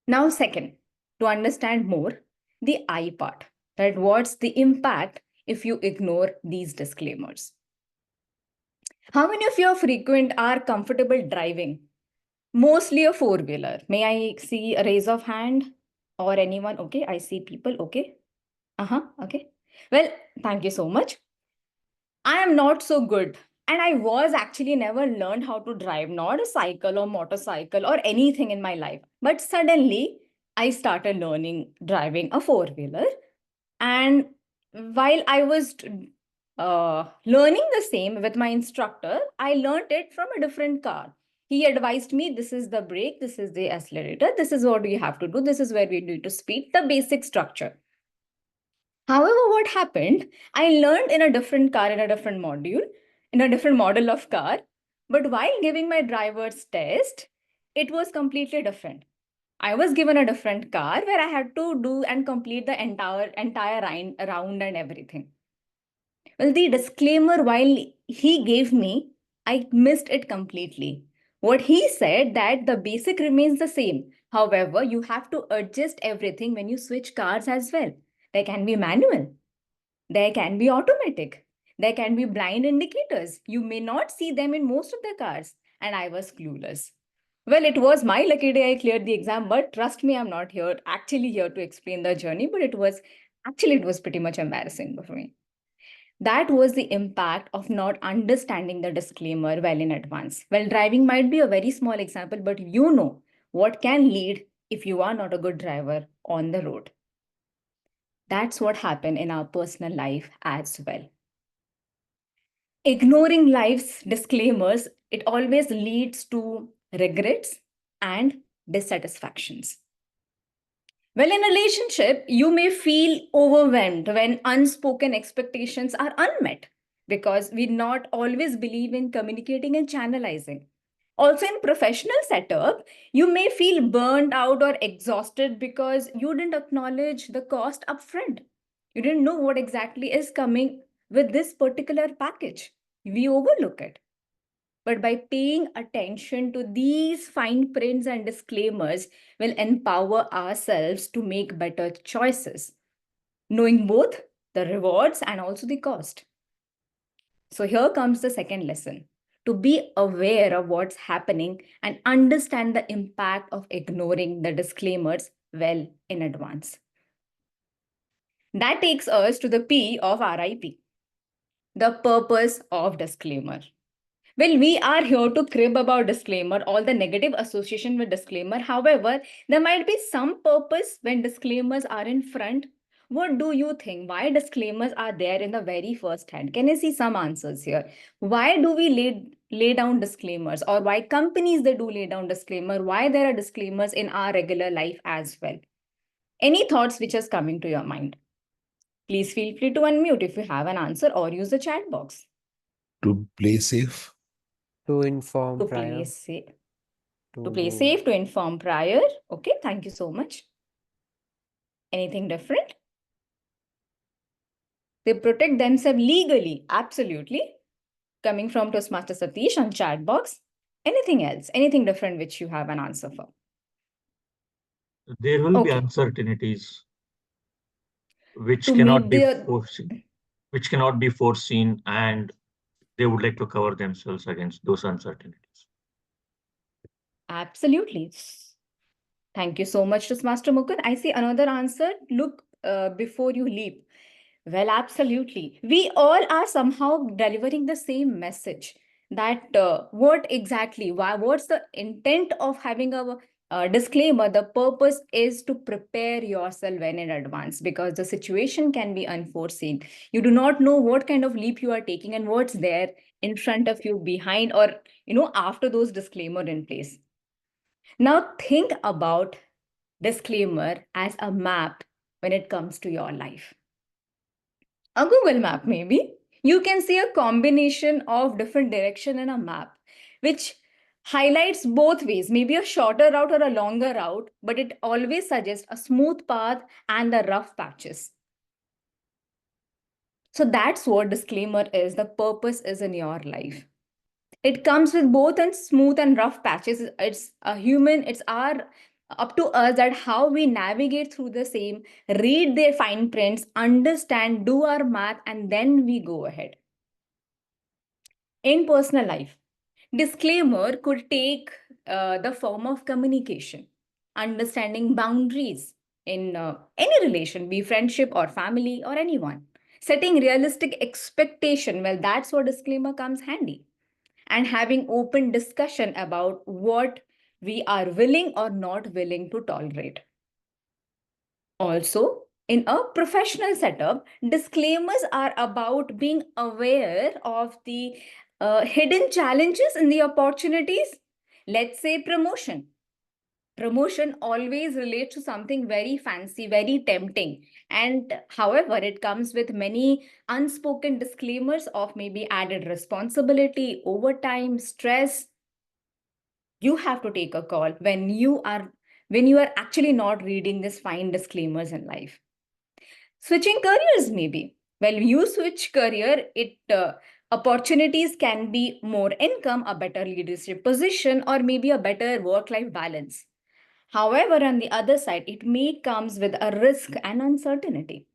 Now, second, to understand more, the I part, that what's the impact if you ignore these disclaimers. How many of you are comfortable driving? Mostly a four-wheeler. May I see a raise of hand or anyone? Okay, I see people. Okay. Okay. Well, thank you so much. I am not so good. And I was actually never learned how to drive, not a cycle or motorcycle or anything in my life. But suddenly I started learning driving a four-wheeler. And while I was learning the same with my instructor, I learned it from a different car. He advised me, this is the brake, this is the accelerator, this is what you have to do, this is where we need to speed, the basic structure. However, what happened, I learned in a different car, in a different module, in a different model of car. But while giving my driver's test, it was completely different. I was given a different car where I had to do and complete the entire round and everything. Well, the disclaimer while he gave me, I missed it completely. What he said that the basic remains the same. However, you have to adjust everything when you switch cars as well. There can be manual. There can be automatic. There can be blind indicators. You may not see them in most of the cars. And I was clueless. Well, it was my lucky day I cleared the exam, but trust me, I'm not actually here to explain the journey, but it was pretty much embarrassing for me. That was the impact of not understanding the disclaimer well in advance. Well, driving might be a very small example, but you know what can lead if you are not a good driver on the road. That's what happened in our personal life as well. Ignoring life's disclaimers, it always leads to regrets and dissatisfactions. Well, in a relationship, you may feel overwhelmed when unspoken expectations are unmet because we not always believe in communicating and channelizing. Also, in professional setup, you may feel burned out or exhausted because you didn't acknowledge the cost upfront. You didn't know what exactly is coming with this particular package. We overlook it. But by paying attention to these fine prints and disclaimers will empower ourselves to make better choices, knowing both the rewards and also the cost. So here comes the second lesson: to be aware of what's happening and understand the impact of ignoring the disclaimers well in advance. That takes us to the P of RIP, the purpose of disclaimer. Well, we are here to crib about disclaimer, all the negative association with disclaimer. However, there might be some purpose when disclaimers are in front. What do you think? Why disclaimers are there in the very first hand? Can you see some answers here? Why do we lay down disclaimers, or why companies they do lay down disclaimer? Why there are disclaimers in our regular life as well? Any thoughts which is coming to your mind? Please feel free to unmute if you have an answer or use the chat box. To play safe. To inform To prior. play safe. To play safe, to inform prior. Okay, thank you so much. Anything different? They protect themselves legally. Absolutely. Coming from Toastmaster Satish on chat box. Anything else? Anything different which you have an answer for? There will be Okay. uncertainties which To cannot meet be the foreseen, and they would like to cover themselves against those uncertainties. Absolutely. Thank you so much, Toastmaster Mukund. I see another answer. Look before you leap. Well, absolutely. We all are somehow delivering the same message. That what's the intent of having a disclaimer? The purpose is to prepare yourself well in advance, because the situation can be unforeseen. You do not know what kind of leap you are taking and what's there in front of you, behind, or after those disclaimer in place. Now think about disclaimer as a map when it comes to your life. A Google map, maybe. You can see a combination of different direction in a map, which highlights both ways, maybe a shorter route or a longer route, but it always suggests a smooth path and the rough patches. So that's what disclaimer is. The purpose is in your life. It comes with both and smooth and rough patches. It's up to us that how we navigate through the same, read their fine prints, understand, do our math, and then we go ahead. In personal life, disclaimer could take the form of communication, understanding boundaries in any relation, be friendship or family or anyone. Setting realistic expectation, well, that's where disclaimer comes handy. And having open discussion about what we are willing or not willing to tolerate. Also, in a professional setup, disclaimers are about being aware of the hidden challenges and the opportunities. Let's say promotion. Promotion always relates to something very fancy, very tempting. And however, it comes with many unspoken disclaimers of maybe added responsibility, overtime, stress. You have to take a call when you are actually not reading these fine disclaimers in life. Switching careers, maybe. When you switch career, it Opportunities can be more income, a better leadership position, or maybe a better work-life balance. However, on the other side, it may comes with a risk and uncertainty.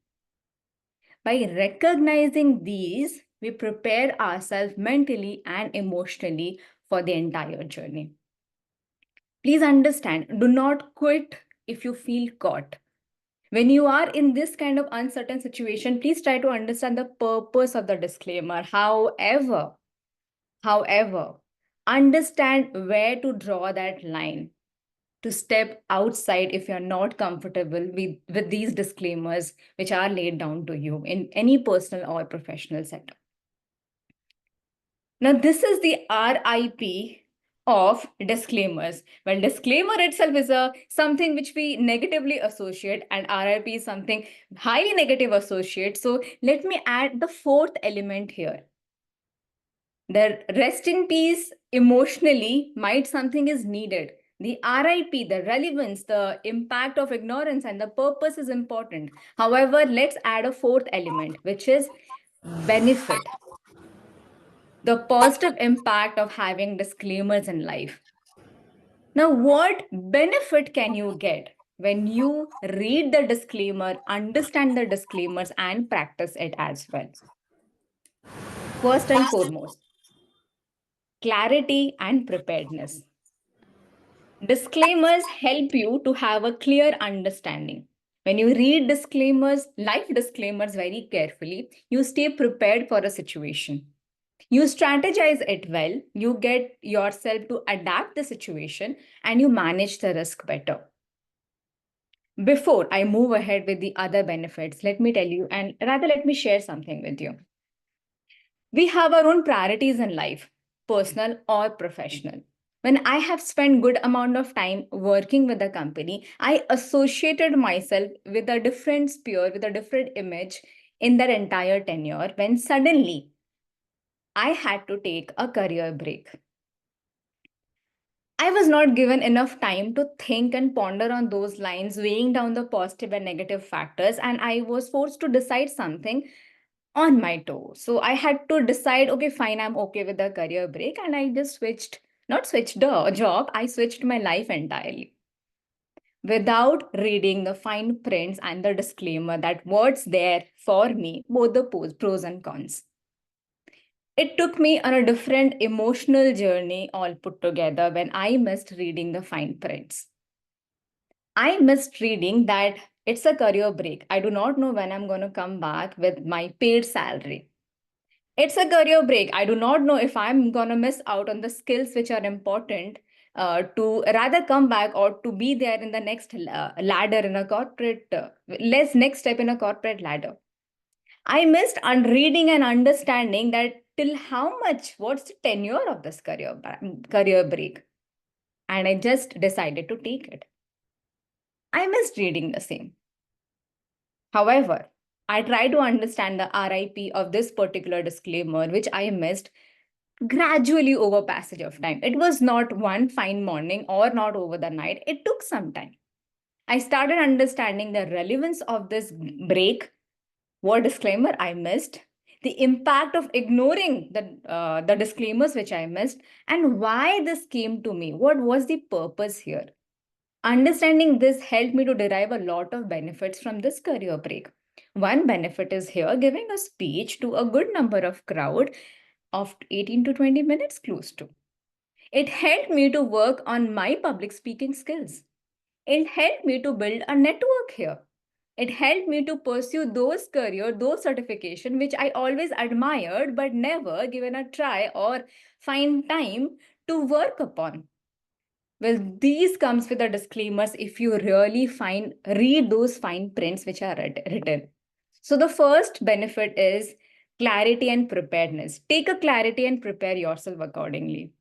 By recognizing these, we prepare ourselves mentally and emotionally for the entire journey. Please understand, do not quit if you feel caught. When you are in this kind of uncertain situation, please try to understand the purpose of the disclaimer. However, understand where to draw that line, to step outside if you're not comfortable with these disclaimers which are laid down to you in any personal or professional setup. Now, this is the RIP of disclaimers. Well, disclaimer itself is something which we negatively associate, and RIP is something highly negative associate. So let me add the fourth element here. The rest in peace emotionally might something is needed. The RIP, the relevance, the impact of ignorance, and the purpose is important. However, let's add a fourth element, which is benefit. The positive impact of having disclaimers in life. Now, what benefit can you get when you read the disclaimer, understand the disclaimers, and practice it as well? First and foremost, clarity and preparedness. Disclaimers help you to have a clear understanding. When you read disclaimers, life disclaimers very carefully, you stay prepared for a situation. You strategize it well, you get yourself to adapt the situation, and you manage the risk better. Before I move ahead with the other benefits, let me tell you, and rather let me share something with you. We have our own priorities in life, personal or professional. When I have spent good amount of time working with a company, I associated myself with a different sphere, with a different image in that entire tenure, when suddenly I had to take a career break. I was not given enough time to think and ponder on those lines, weighing down the positive and negative factors, and I was forced to decide something on my toe. So I had to decide, okay, fine, I'm okay with the career break, and I just not switched the job, I switched my life entirely. Without reading the fine prints and the disclaimer that what's there for me, both the pros and cons. It took me on a different emotional journey all put together when I missed reading the fine prints. I missed reading that it's a career break. I do not know when I'm going to come back with my paid salary. It's a career break. I do not know if I'm going to miss out on the skills which are important to rather come back or to be there in the next ladder in a corporate, next step in a corporate ladder. I missed on reading and understanding that till how much, what's the tenure of this career break? And I just decided to take it. I missed reading the same. However, I tried to understand the RIP of this particular disclaimer, which I missed gradually over passage of time. It was not one fine morning or not over the night. It took some time. I started understanding the relevance of this break, what disclaimer I missed, the impact of ignoring the disclaimers which I missed, and why this came to me. What was the purpose here? Understanding this helped me to derive a lot of benefits from this career break. One benefit is here giving a speech to a good number of crowd of 18 to 20 minutes close to. It helped me to work on my public speaking skills. It helped me to build a network here. It helped me to pursue those certification, which I always admired, but never given a try or find time to work upon. Well, these comes with the disclaimers if you really read those fine prints which are written. So the first benefit is clarity and preparedness. Take a clarity and prepare yourself accordingly.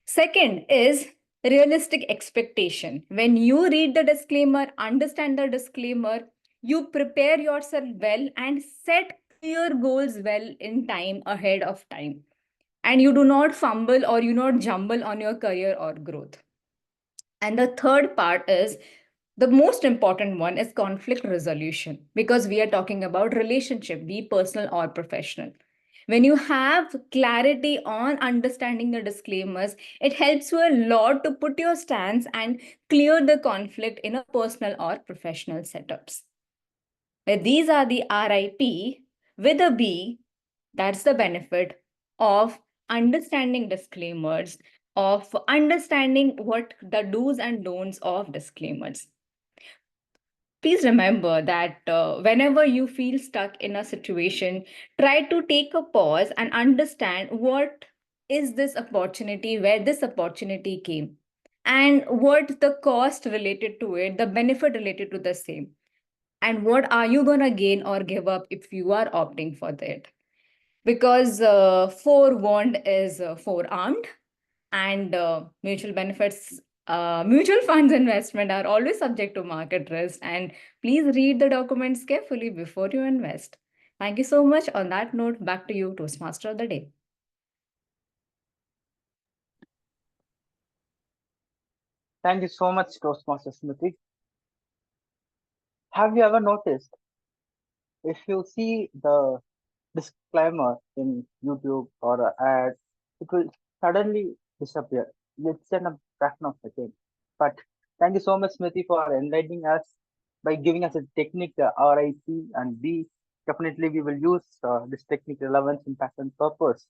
Second is realistic expectation. When you read the disclaimer, understand the disclaimer, you prepare yourself well and set clear goals well in time, ahead of time. And you do not fumble or you not jumble on your career or growth. And the third part is the most important one is conflict resolution, because we are talking about relationship, be personal or professional. When you have clarity on understanding the disclaimers, it helps you a lot to put your stance and clear the conflict in a personal or professional setups. These are the RIP with a B. That's the benefit of understanding disclaimers, of understanding what the do's and don'ts of disclaimers. Please remember that whenever you feel stuck in a situation, try to take a pause and understand what is this opportunity, where this opportunity came, and what the cost related to it, the benefit related to the same, and what are you going to gain or give up if you are opting for that. Because forewarned is forearmed, and mutual funds investment are always subject to market risk, and please read the documents carefully before you invest. Thank you so much. On that note, back to you, Toastmaster of the day. Thank you so much, Toastmaster Smruti. Have you ever noticed, if you see the disclaimer in YouTube or an ad, it will suddenly disappear. It's in a fraction of a second. But thank you so much, Smruti, for enlightening us by giving us a technique, RIP and B. Definitely, we will use this technique, relevance, impact, and purpose.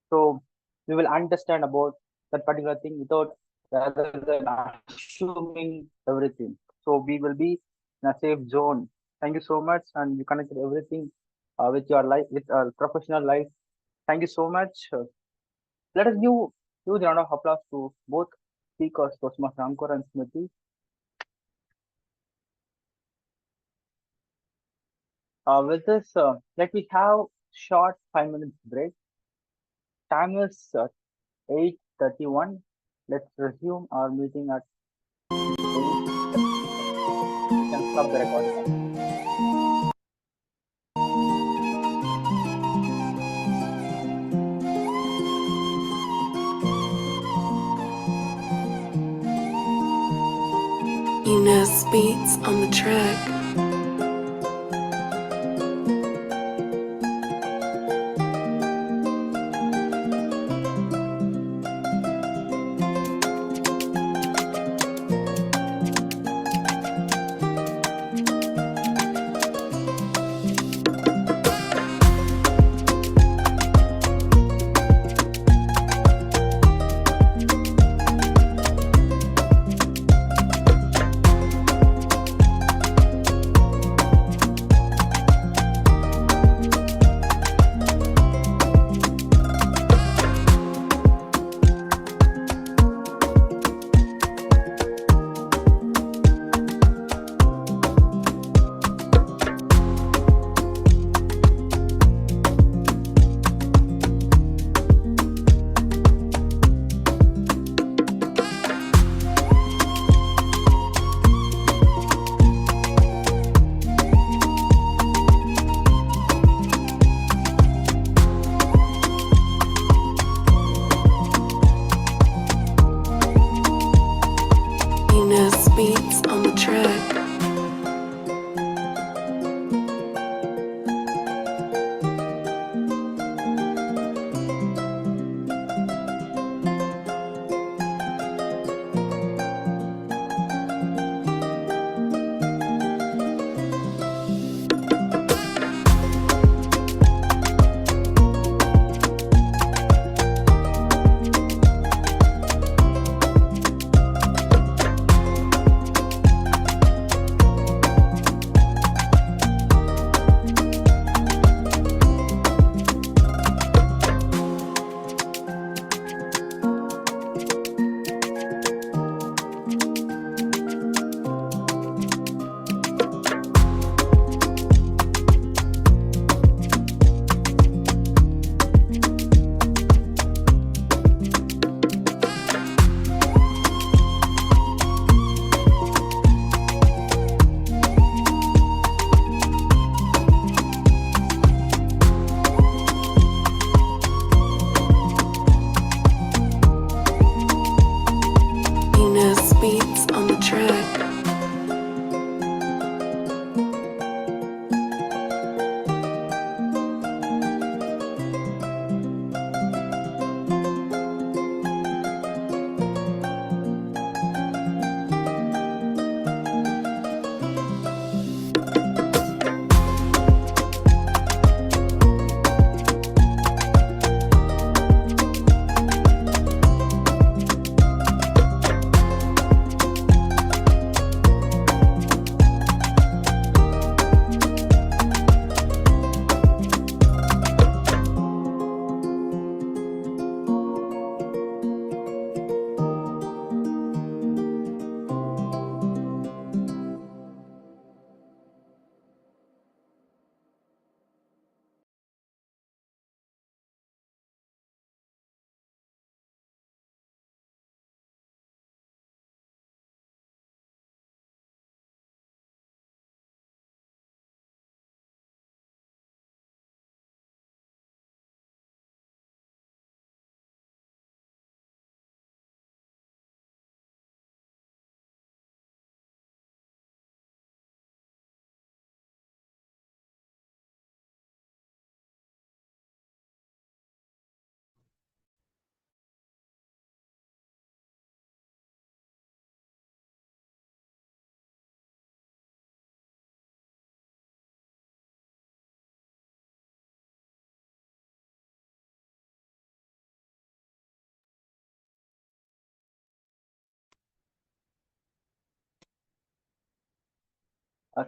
So we will understand about that particular thing without rather than assuming everything. So we will be in a safe zone. Thank you so much, and you connected everything with your life, with professional life. Thank you so much. Let us give huge round of applause to both speakers, Toastmaster Ankur and Smruti. With this, let me have short 5 minutes break. Time is 8:31. Let's resume our meeting at 8. You can stop the recording. Eunice beats on the track. Beats on the track.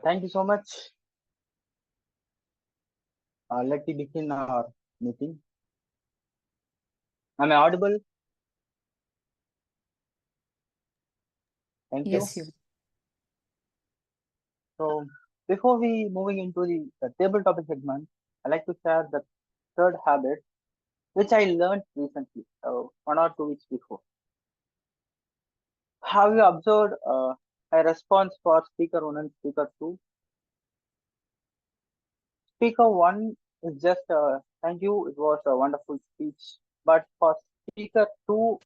Thank you so much. Let me begin our meeting. Am I audible? Thank you. Yes, you. So before we moving into the table topic segment, I like to share the third habit which I learned recently, 1 or 2 weeks before. Have you observed a response for speaker 1 and speaker 2? Speaker 1 is just thank you, it was a wonderful speech. But for speaker 2,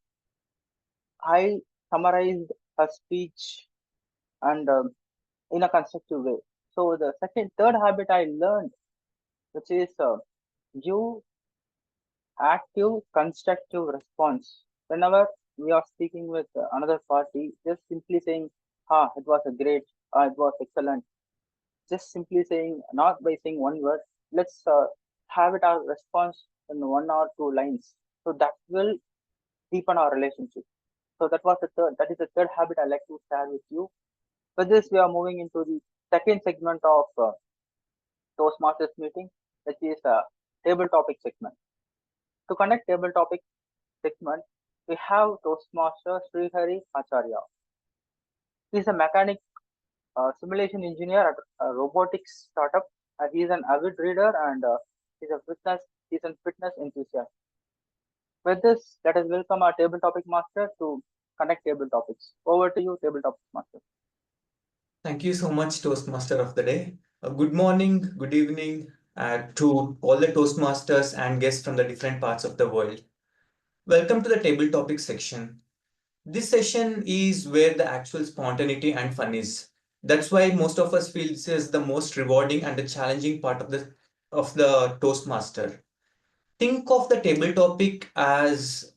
I summarized her speech and in a constructive way. So the third habit I learned, which is give active, constructive response. Whenever we are speaking with another party, just simply saying, it was a great, it was excellent. Just simply saying, not by saying one word, let's have it our response in 1 or 2 lines. So that will deepen our relationship. So that is the third habit I like to share with you. With this, we are moving into the second segment of Toastmasters meeting, which is table topic segment. To connect table topic segment, we have Toastmaster Sreehari Acharya. He is a mechanic simulation engineer at a robotics startup. He is an avid reader and he's a fitness enthusiast. With this, let us welcome our table topic master to connect table topics. Over to you, table topic master. Thank you so much, Toastmaster of the Day. Good morning, good evening to all the Toastmasters and guests from the different parts of the world. Welcome to the table topic section. This session is where the actual spontaneity and fun is. That's why most of us feel this is the most rewarding and the challenging part of the Toastmaster. Think of the table topic as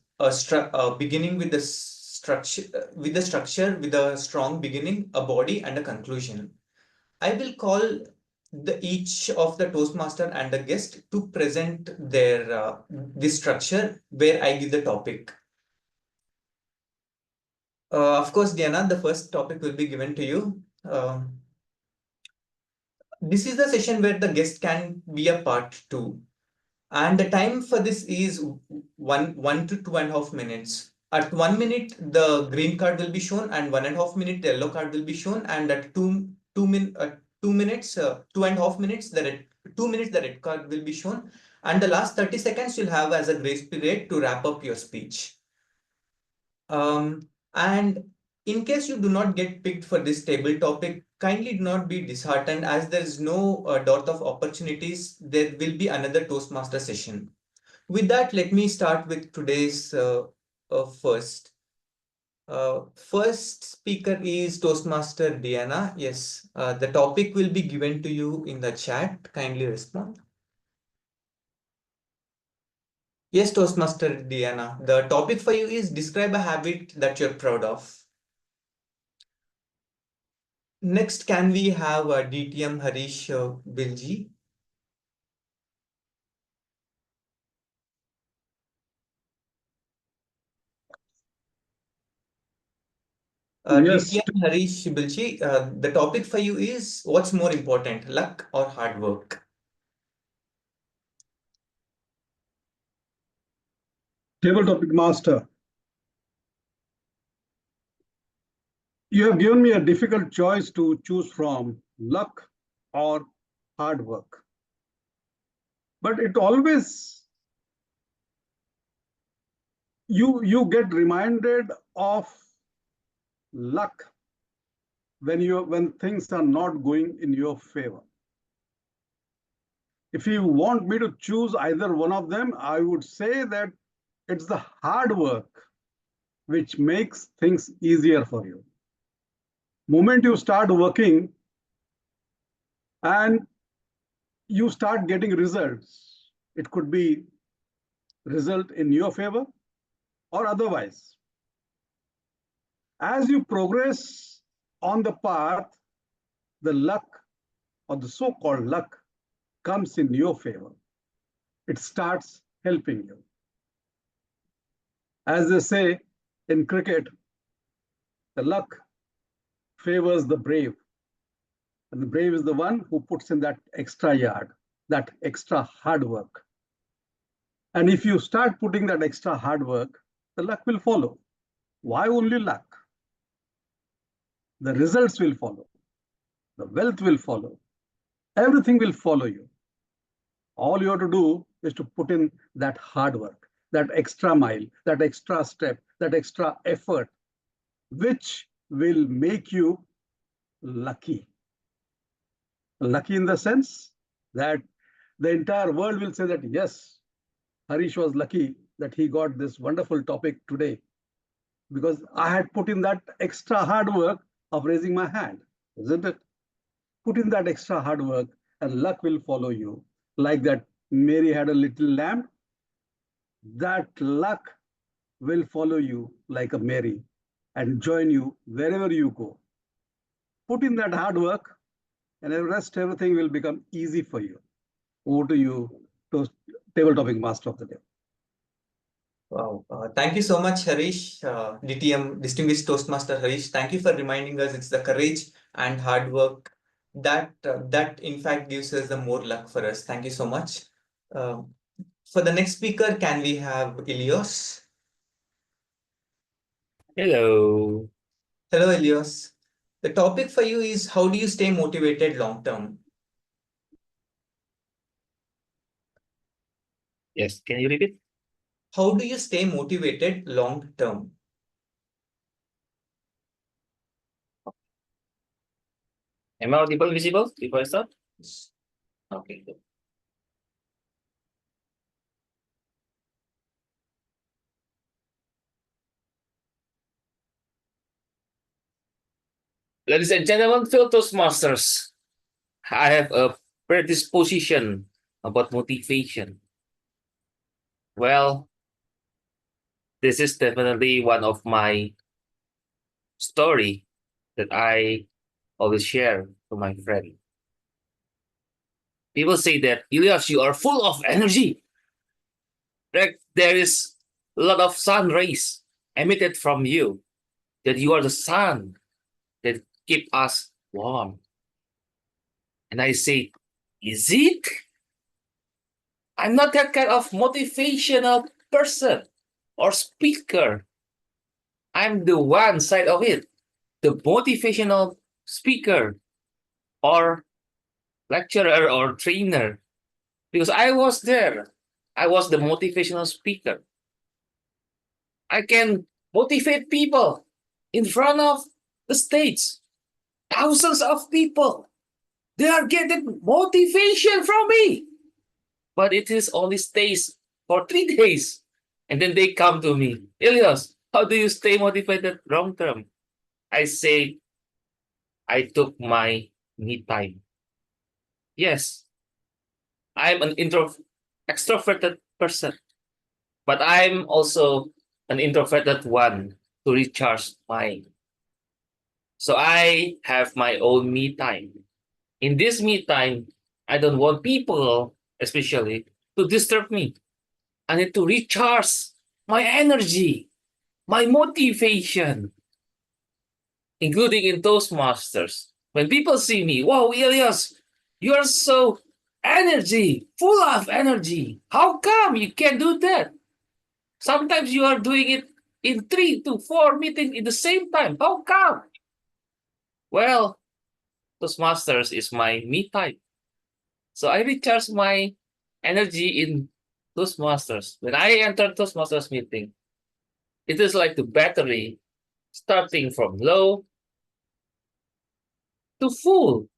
beginning with the structure, with a strong beginning, a body, and a conclusion. I will call each of the Toastmaster and the guest to present their this structure where I give the topic. Of course, Diana, the first topic will be given to you. This is the session where the guest can be a part two. And the time for this is 1 to 2.5 minutes. At 1 minute, the green card will be shown, and 1.5 minute, the yellow card will be shown, and at 2 minutes, 2.5 minutes, the red card will be shown, and the last 30 seconds you'll have as a grace period to wrap up your speech. And in case you do not get picked for this table topic, kindly do not be disheartened, as there is no dearth of opportunities. There will be another Toastmaster session. With that, let me start with today's first. First speaker is Toastmaster Diana. Yes, the topic will be given to you in the chat. Kindly respond. Yes, Toastmaster Diana. The topic for you is describe a habit that you're proud of. Next, can we have DTM Harish Bilji? Yes. DTM Harish Bilji, the topic for you is what's more important, luck or hard work? Table topic master. You have given me a difficult choice to choose from, luck or hard work. But it always, you get reminded of luck when things are not going in your favor. If you want me to choose either one of them, I would say that it's the hard work which makes things easier for you. Moment you start working and you start getting results, it could be result in your favor or otherwise. As you progress on the path, the luck or the so-called luck comes in your favor. It starts helping you. As they say in cricket, the luck favors the brave. And the brave is the one who puts in that extra yard, that extra hard work. And if you start putting that extra hard work, the luck will follow. Why only luck? The results will follow. The wealth will follow. Everything will follow you. All you have to do is to put in that hard work, that extra mile, that extra step, that extra effort, which will make you lucky. Lucky in the sense that the entire world will say that, yes, Harish was lucky that he got this wonderful topic today because I had put in that extra hard work of raising my hand, isn't it? Put in that extra hard work and luck will follow you. Like that Mary had a little lamb, that luck will follow you like a Mary and join you wherever you go. Put in that hard work and the rest, everything will become easy for you. Over to you, table topic master of the day. Wow. Thank you so much, Harish, DTM, Distinguished Toastmaster Harish. Thank you for reminding us it's the courage and hard work that in fact gives us the more luck for us. Thank you so much. For the next speaker, can we have Ilios? Hello. Hello, Ilios. The topic for you is how do you stay motivated long term? Yes, can you repeat? How do you stay motivated long term? Am I audible, visible before I start? Okay, good. Ladies and gentlemen, fellow Toastmasters, I have a predisposition about motivation. Well, this is definitely one of my story that I always share to my friend. People say that, Ilias, you are full of energy. There is a lot of sun rays emitted from you, that you are the sun that keep us warm. And I say, is it? I'm not that kind of motivational person or speaker. I'm the one side of it, the motivational speaker or lecturer or trainer, because I was there. I was the motivational speaker. I can motivate people in front of the stage. Thousands of people. They are getting motivation from me. But it is only stays for 3 days. And then they come to me. Ilias, how do you stay motivated long term? I say, I took my me time. Yes, I'm an extroverted person. But I'm also an introverted one to recharge mind. So I have my own me time. In this me time, I don't want people, especially, to disturb me. I need to recharge my energy, my motivation, including in Toastmasters. When people see me, wow, Ilias, you're so full of energy. How come you can't do that? Sometimes you are doing it in 3 to 4 meetings in the same time. How come? Well, Toastmasters is my me time. So I recharge my energy in Toastmasters. When I enter Toastmasters meeting, it is like the battery starting from low to full.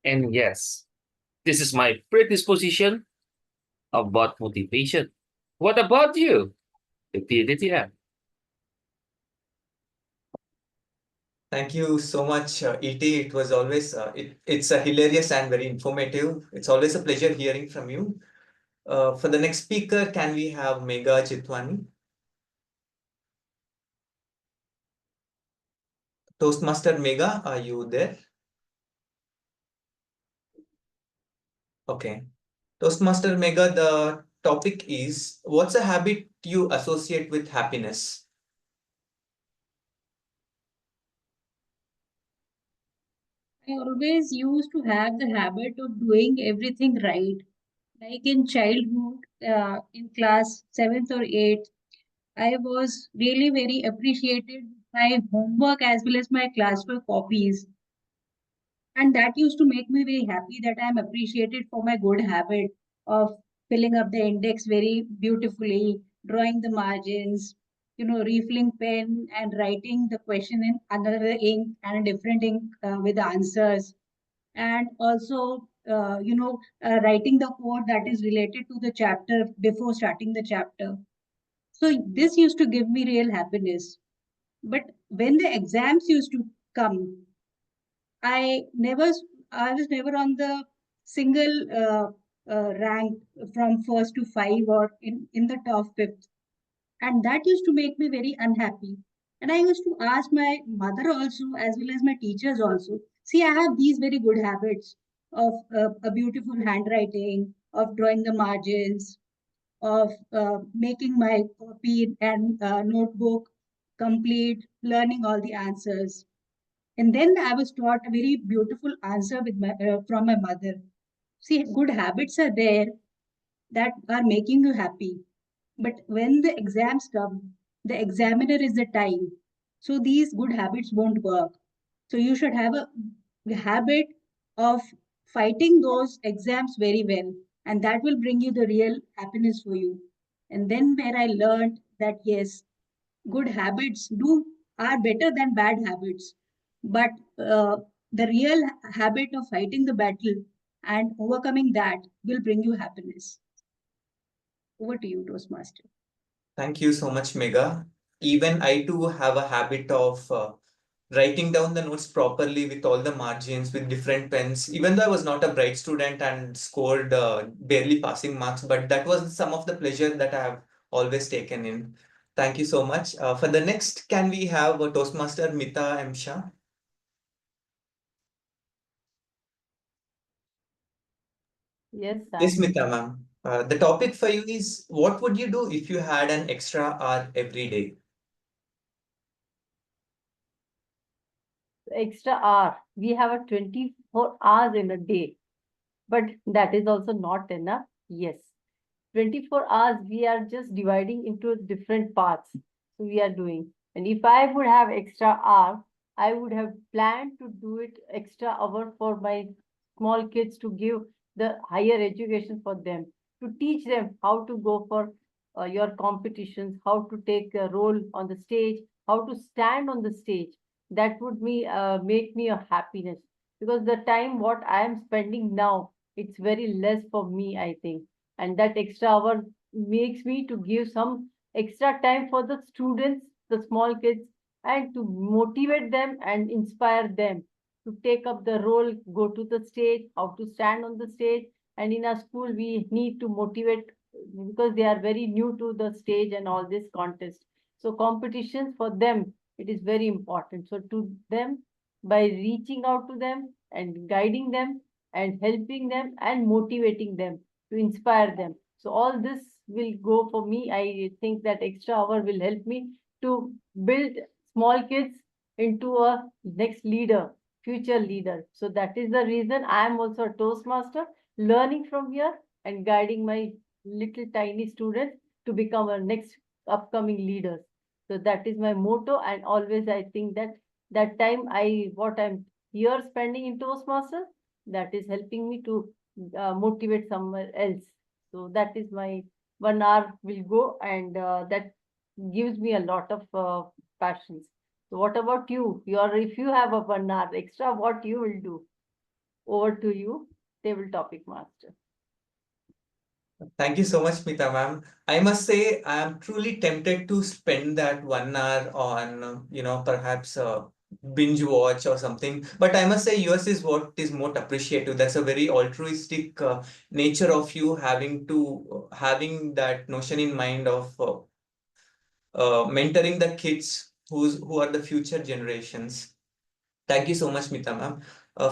And yes, this is my predisposition about motivation. What about you? DTM. Thank you so much, E.T. It was always, it's hilarious and very informative. It's always a pleasure hearing from you. For the next speaker, can we have Megha Chitwani? Toastmaster Megha, are you there? Okay. Toastmaster Megha, the topic is, what's a habit you associate with happiness? I always used to have the habit of doing everything right. Like in childhood, in class 7th or 8th, I was really very appreciated my homework as well as my classwork copies. And that used to make me very happy that I'm appreciated for my good habit of filling up the index very beautifully, drawing the margins, refilling pen and writing the question in another ink and a different ink with the answers. And also, writing the code that is related to the chapter before starting the chapter. So this used to give me real happiness. But when the exams used to come, I never, I was never on the single rank from first to five or in the top fifth. And that used to make me very unhappy. And I used to ask my mother also, as well as my teachers also. See, I have these very good habits of a beautiful handwriting, of drawing the margins, of making my copy and notebook complete, learning all the answers. And then I was taught a very beautiful answer from my mother. See, good habits are there that are making you happy. But when the exams come, the examiner is the time. So these good habits won't work. So you should have a habit of fighting those exams very well. And that will bring you the real happiness for you. And then where I learned that yes, good habits are better than bad habits, but the real habit of fighting the battle and overcoming that will bring you happiness. Over to you, Toastmaster. Thank you so much, Mega. Even I too have a habit of writing down the notes properly with all the margins, with different pens. Even though I was not a bright student and scored barely passing marks, but that was some of the pleasure that I have always taken in. Thank you so much. For the next, can we have a Toastmaster Mita M. Shah? Yes, Yes, Mita ma'am. The topic for you is, what would you do if you had an extra hour every day? Extra hour. We have a 24 hours in a day, but that is also not enough. Yes, 24 hours we are just dividing into different parts. So we are doing. And if I would have extra hour, I would have planned to do it extra hour for my small kids to give the higher education for them, to teach them how to go for your competitions, how to take a role on the stage, how to stand on the stage. That would make me a happiness, because the time what I am spending now, it's very less for me, I think. And that extra hour makes me to give some extra time for the students, the small kids, and to motivate them and inspire them to take up the role, go to the stage, how to stand on the stage. And in our school, we need to motivate, because they are very new to the stage and all this contest. So competitions for them, it is very important. So to them, by reaching out to them and guiding them and helping them and motivating them, to inspire them. So all this will go for me. I think that extra hour will help me to build small kids into a next leader, future leader. So that is the reason I am also a Toastmaster, learning from here and guiding my little tiny students to become our next upcoming leaders. So that is my motto. And always I think that that time what I'm here spending in Toastmasters, that is helping me to motivate somewhere else. So that is my 1 hour will go, and that gives me a lot of passions. So what about you? If you have a 1 hour extra, what you will do? Over to you, table topic master. Thank you so much, Mita ma'am. I must say, I am truly tempted to spend that 1 hour on, perhaps binge watch or something. But I must say, yours is what is more appreciative. That's a very altruistic nature of you having that notion in mind of mentoring the kids who are the future generations. Thank you so much, Mita ma'am.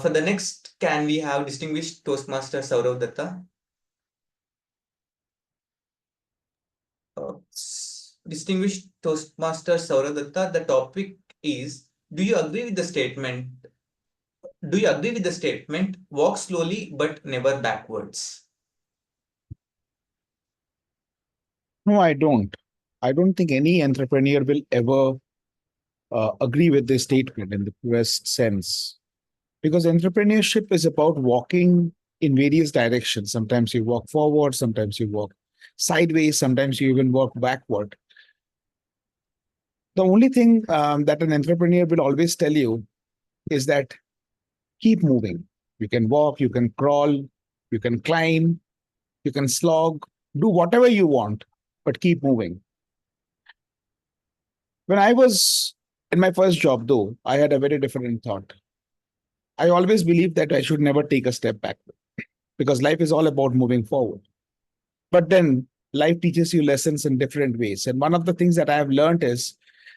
For the next, can we have distinguished Toastmaster Sourav Dutta? Distinguished Toastmaster Sourav Dutta, the topic is, do you agree with the statement Do you agree with the statement, walk slowly but never backwards? No, I don't. I don't think any entrepreneur will ever agree with this statement in the purest sense. Because entrepreneurship is about walking in various directions. Sometimes you walk forward, sometimes you walk sideways, sometimes you even walk backward. The only thing that an entrepreneur will always tell you is that keep moving. You can walk, you can crawl, you can climb, you can slog, do whatever you want, but keep moving. When I was in my first job, though, I had a very different thought. I always believed that I should never take a step back because life is all about moving forward. But then life teaches you lessons in different ways. And one of the things that I have learned is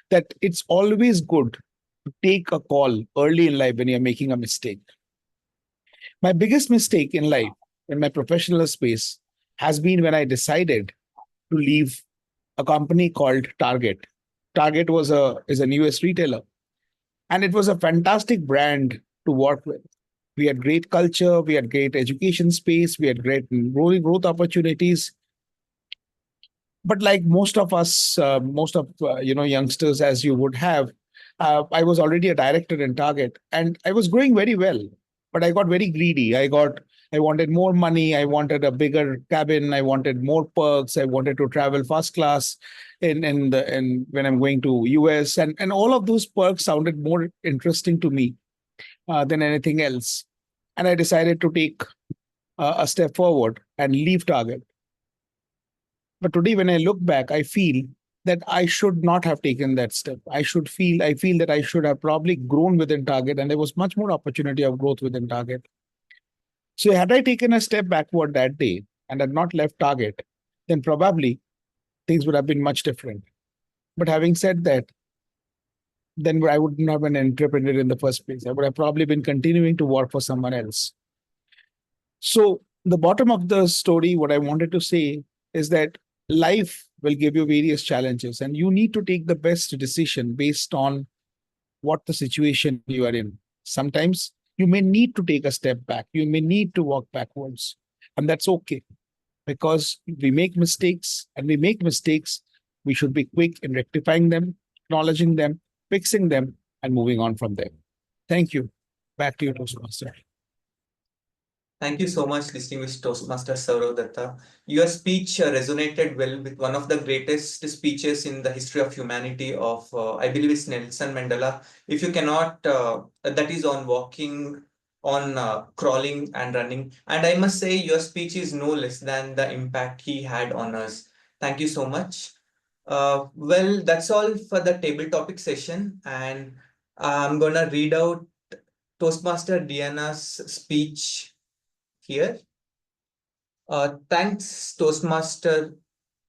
that it's always good to take a call early in life when you're making a mistake. My biggest mistake in life, in my professional space, has been when I decided to leave a company called Target. Target is an US retailer, and it was a fantastic brand to work with. We had great culture, we had great education space, we had great rolling growth opportunities. But like most of us, most of youngsters, as you would have, I was already a director in Target, and I was growing very well. But I got very greedy. I wanted more money. I wanted a bigger cabin. I wanted more perks. I wanted to travel first class in when I'm going to US, and all of those perks sounded more interesting to me than anything else. And I decided to take a step forward and leave Target. But today, when I look back, I feel that I should not have taken that step. I feel that I should have probably grown within Target, and there was much more opportunity of growth within Target. So had I taken a step backward that day and had not left Target, then probably things would have been much different. But having said that, then I wouldn't have been an entrepreneur in the first place. I would have probably been continuing to work for someone else. So the bottom of the story, what I wanted to say is that life will give you various challenges, and you need to take the best decision based on what the situation you are in. Sometimes you may need to take a step back. You may need to walk backwards, and that's okay, because we make mistakes, and we make mistakes. We should be quick in rectifying them, acknowledging them, fixing them, and moving on from there. Thank you. Back to you, Toastmaster. Thank you so much, distinguished Toastmaster Sourav Dutta. Your speech resonated well with one of the greatest speeches in the history of humanity of, I believe it's Nelson Mandela. If you cannot, that is on walking, on crawling and running. And I must say your speech is no less than the impact he had on us. Thank you so much. Well, that's all for the table topic session. And I'm gonna read out Toastmaster Diana's speech here. Thanks, Toastmaster.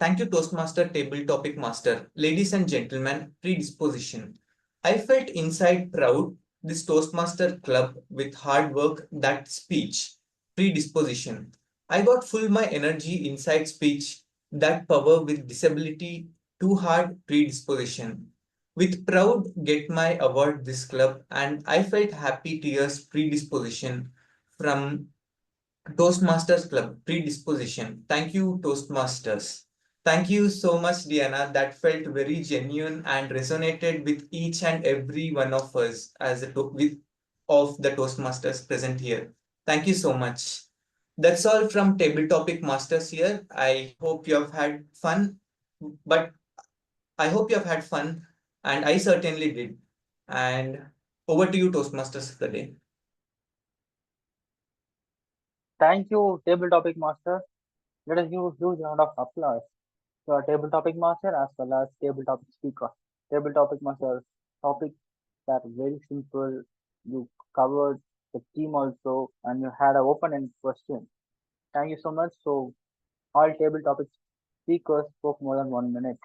Thank you, Toastmaster, Table Topic Master. Ladies and gentlemen, predisposition. I felt inside proud, this Toastmaster club with hard work, that speech, predisposition. I got full my energy inside speech, that power with disability, too hard predisposition. With proud, get my award this club, and I felt happy tears predisposition from Toastmasters Club, predisposition. Thank you, Toastmasters. Thank you so much, Diana. That felt very genuine and resonated with each and every one of us as with of the Toastmasters present here. Thank you so much. That's all from Table Topic Masters here. I hope you have had fun, but I hope you have had fun, and I certainly did. And over to you, Toastmasters of the day. Thank you, Table Topic Master. Let us give a huge round of applause to our Table Topic Master as well as Table Topic Speaker. Table Topic Master topics that are very simple. You covered the theme also, and you had an open-ended question. Thank you so much. So all Table Topic speakers spoke more than 1 minute.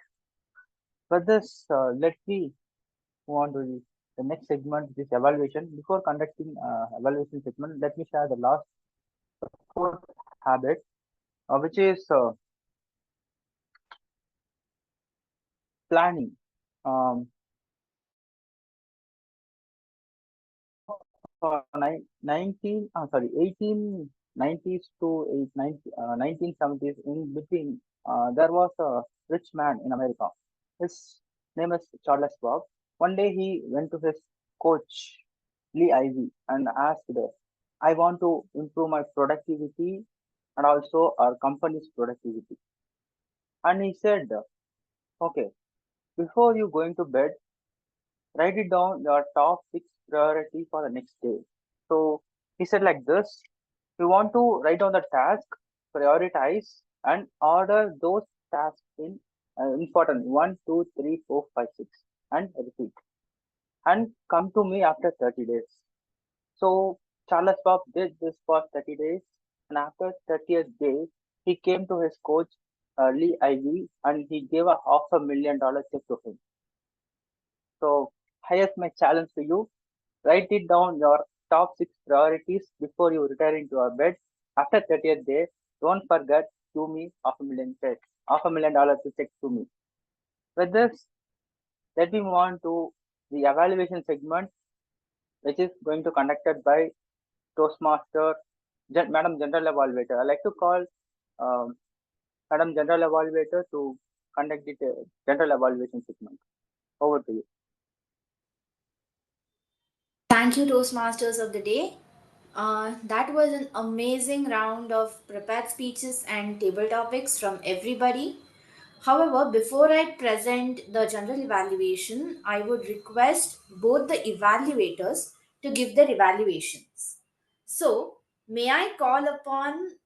For this, let me move on to the next segment, this evaluation. Before conducting evaluation segment, let me share the last fourth habit, which is planning. for 1890s to 1970s. In between, there was a rich man in America. His name is Charles Bob. One day he went to his coach, Lee Ivy, and asked, I want to improve my productivity and also our company's productivity. And he said, okay, before you going to bed, write it down your top six priority for the next day. So he said like this, we want to write down the task, prioritize, and order those tasks in important 1, 2, 3, 4, 5, 6, and repeat. And come to me after 30 days. So Charles Bob did this for 30 days, and after 30th day, he came to his coach, Lee Ivy, and he gave a $500,000 check to him. So here's my challenge to you. Write it down your top six priorities before you retire into your bed. After 30th day, don't forget to me $500,000 to check to me. With this, let me move on to the evaluation segment, which is going to conducted by Toastmaster, Madam General Evaluator. I like to call Madam General Evaluator to conduct the general evaluation segment. Over to you. Thank you, Toastmasters of the day. That was an amazing round of prepared speeches and table topics from everybody. However, before I present the general evaluation, I would request both the evaluators to give their evaluations. So, may I call upon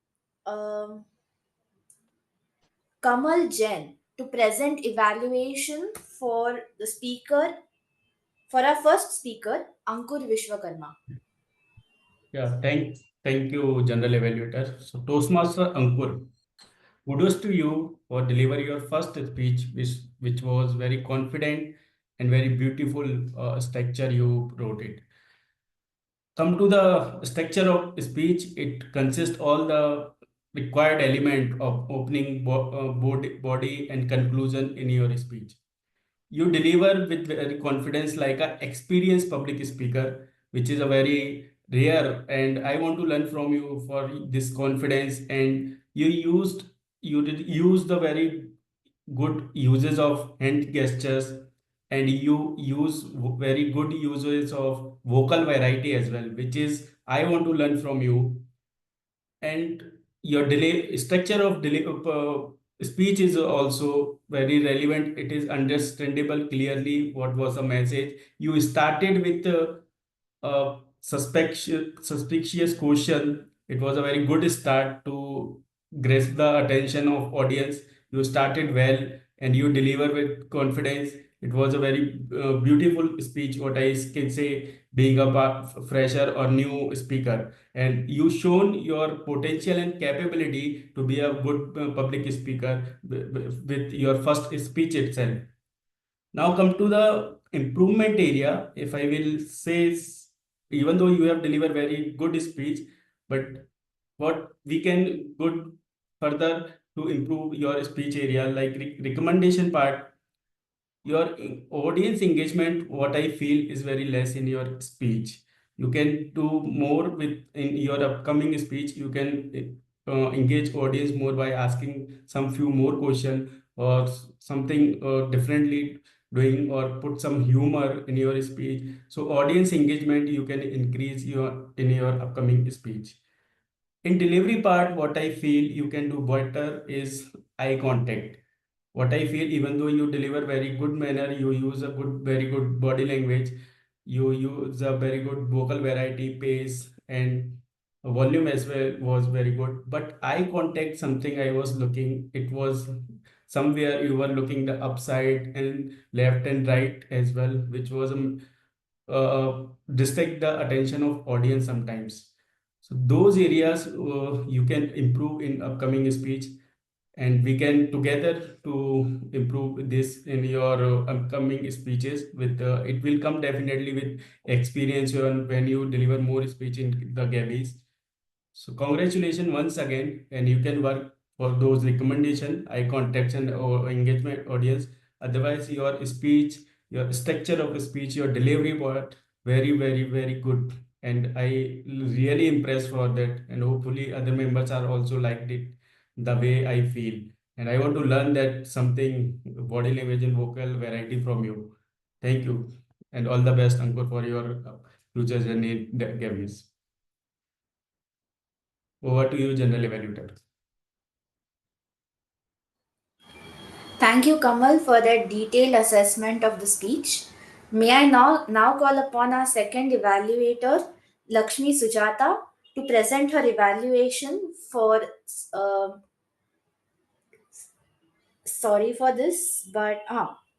Kamal Jain to present evaluation for the speaker, for our first speaker, Ankur Vishwakarma. Yeah, thank you, General Evaluator. So, Toastmaster Ankur, kudos to you for deliver your first speech, which was very confident and very beautiful structure you wrote it. Come to the structure of speech, it consists all the required element of opening, body and conclusion in your speech. You deliver with very confidence like an experienced public speaker, which is a very rare, and I want to learn from you for this confidence. And you did use the very good uses of hand gestures, and you use very good uses of vocal variety as well, which is I want to learn from you. And your delay structure of speech is also very relevant. It is understandable clearly what was the message. You started with a suspicious question. It was a very good start to grasp the attention of audience. You started well and you deliver with confidence. It was a very beautiful speech, what I can say, being a fresher or new speaker. And you shown your potential and capability to be a good public speaker with your first speech itself. Now come to the improvement area. If I will say, even though you have delivered very good speech, but what we can good further to improve your speech area, like recommendation part, your audience engagement, what I feel is very less in your speech. You can do more with in your upcoming speech. You can engage audience more by asking some few more question or something differently doing, or put some humor in your speech. So audience engagement you can increase your in your upcoming speech. In delivery part, what I feel you can do better is eye contact. What I feel, even though you deliver very good manner, you use a very good body language, you use a very good vocal variety, pace, and volume as well was very good. But eye contact, something I was looking, it was somewhere you were looking the upside and left and right as well, which was distract the attention of audience sometimes. So those areas you can improve in upcoming speech, and we can together to improve this in your upcoming speeches. With it will come definitely with experience when you deliver more speech in the Gabbys. So congratulations once again, and you can work for those recommendation, eye contacts, and engagement audience. Otherwise, your speech, your structure of speech, your delivery part, very, very, very good. and I really impressed for that. And hopefully other members are also liked it the way I feel. And I want to learn that something body language and vocal variety from you. Thank you, and all the best, Ankur, for your future journey, Gabbys. Over to you, General Evaluator. Thank you, Kamal, for that detailed assessment of the speech. May I now call upon our second evaluator, Lakshmi Sujatha, to present her evaluation for, sorry for this, but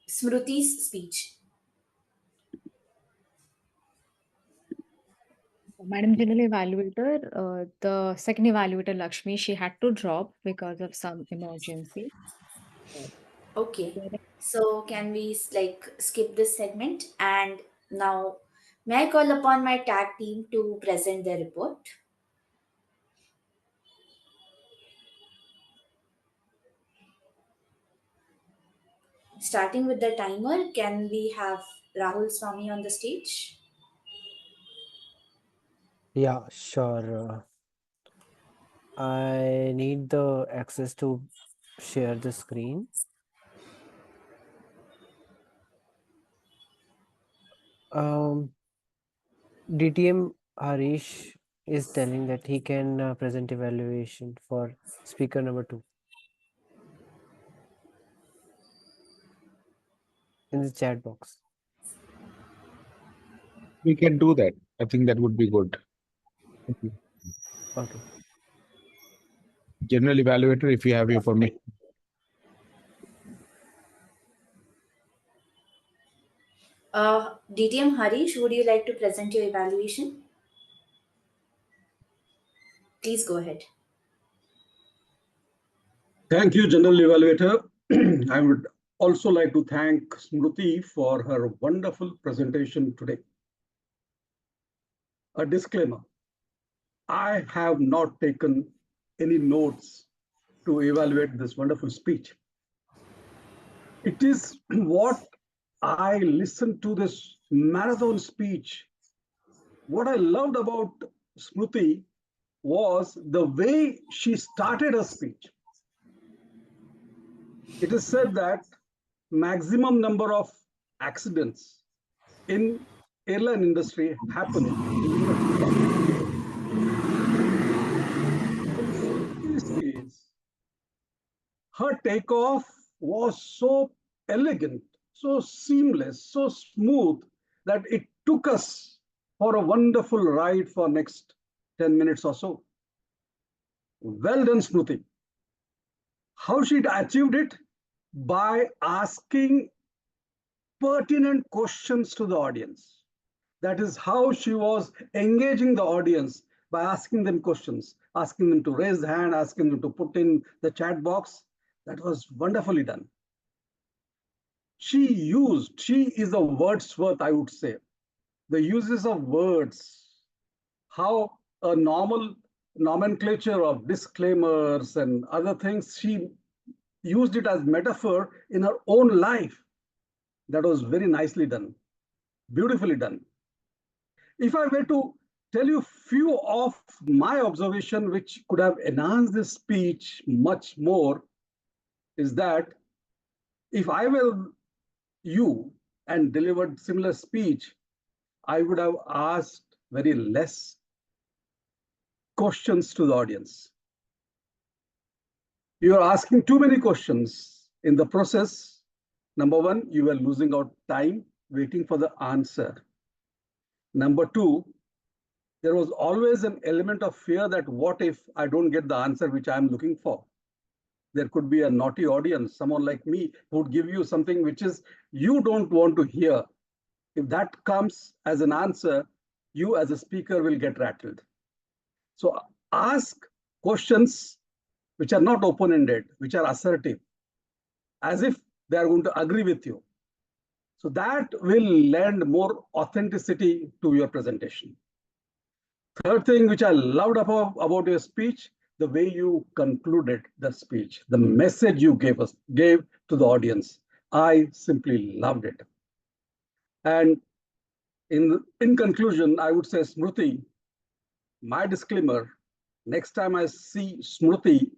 Smruti's speech. Madam General Evaluator, the second evaluator, Lakshmi, she had to drop because of some emergency. Okay, so can we skip this segment? And now, may I call upon my tag team to present their report? Starting with the timer, can we have Rahul Swami on the stage? Yeah, sure. I need the access to share the screen. DTM Harish is telling that he can present evaluation for speaker number 2 in the chat box. We can do that. I think that would be good. Okay. General Evaluator, if you have your permission. DTM Harish, would you like to present your evaluation? Please go ahead. Thank you, General Evaluator. I would also like to thank Smruti for her wonderful presentation today. A disclaimer, I have not taken any notes to evaluate this wonderful speech. It is what I listened to this marathon speech. What I loved about Smruti was the way she started her speech. It is said that maximum number of accidents in airline industry happen during the this case, her takeoff was so elegant, so seamless, so smooth that it took us for a wonderful ride for next 10 minutes or so. Well done, Smruti. How she achieved it? By asking pertinent questions to the audience. That is how she was engaging the audience, by asking them questions, asking them to raise the hand, asking them to put in the chat box. That was wonderfully done. She is a wordsworth, I would say. The uses of words, how a normal nomenclature of disclaimers and other things, she used it as metaphor in her own life. That was very nicely done, beautifully done. If I were to tell you few of my observation which could have enhanced this speech much more, is that if I were you and delivered similar speech, I would have asked very less questions to the audience. You are asking too many questions. In the process, number one, you are losing out time waiting for the answer. Number two, there was always an element of fear that what if I don't get the answer which I'm looking for? There could be a naughty audience, someone like me, who would give you something which is you don't want to hear. If that comes as an answer, you as a speaker will get rattled. So ask questions which are not open-ended, which are assertive, as if they are going to agree with you. So that will lend more authenticity to your presentation. Third thing which I loved about your speech, the way you concluded the speech, the message you gave to the audience. I simply loved it. And In conclusion, I would say, Smruti, my disclaimer, next time I see Smruti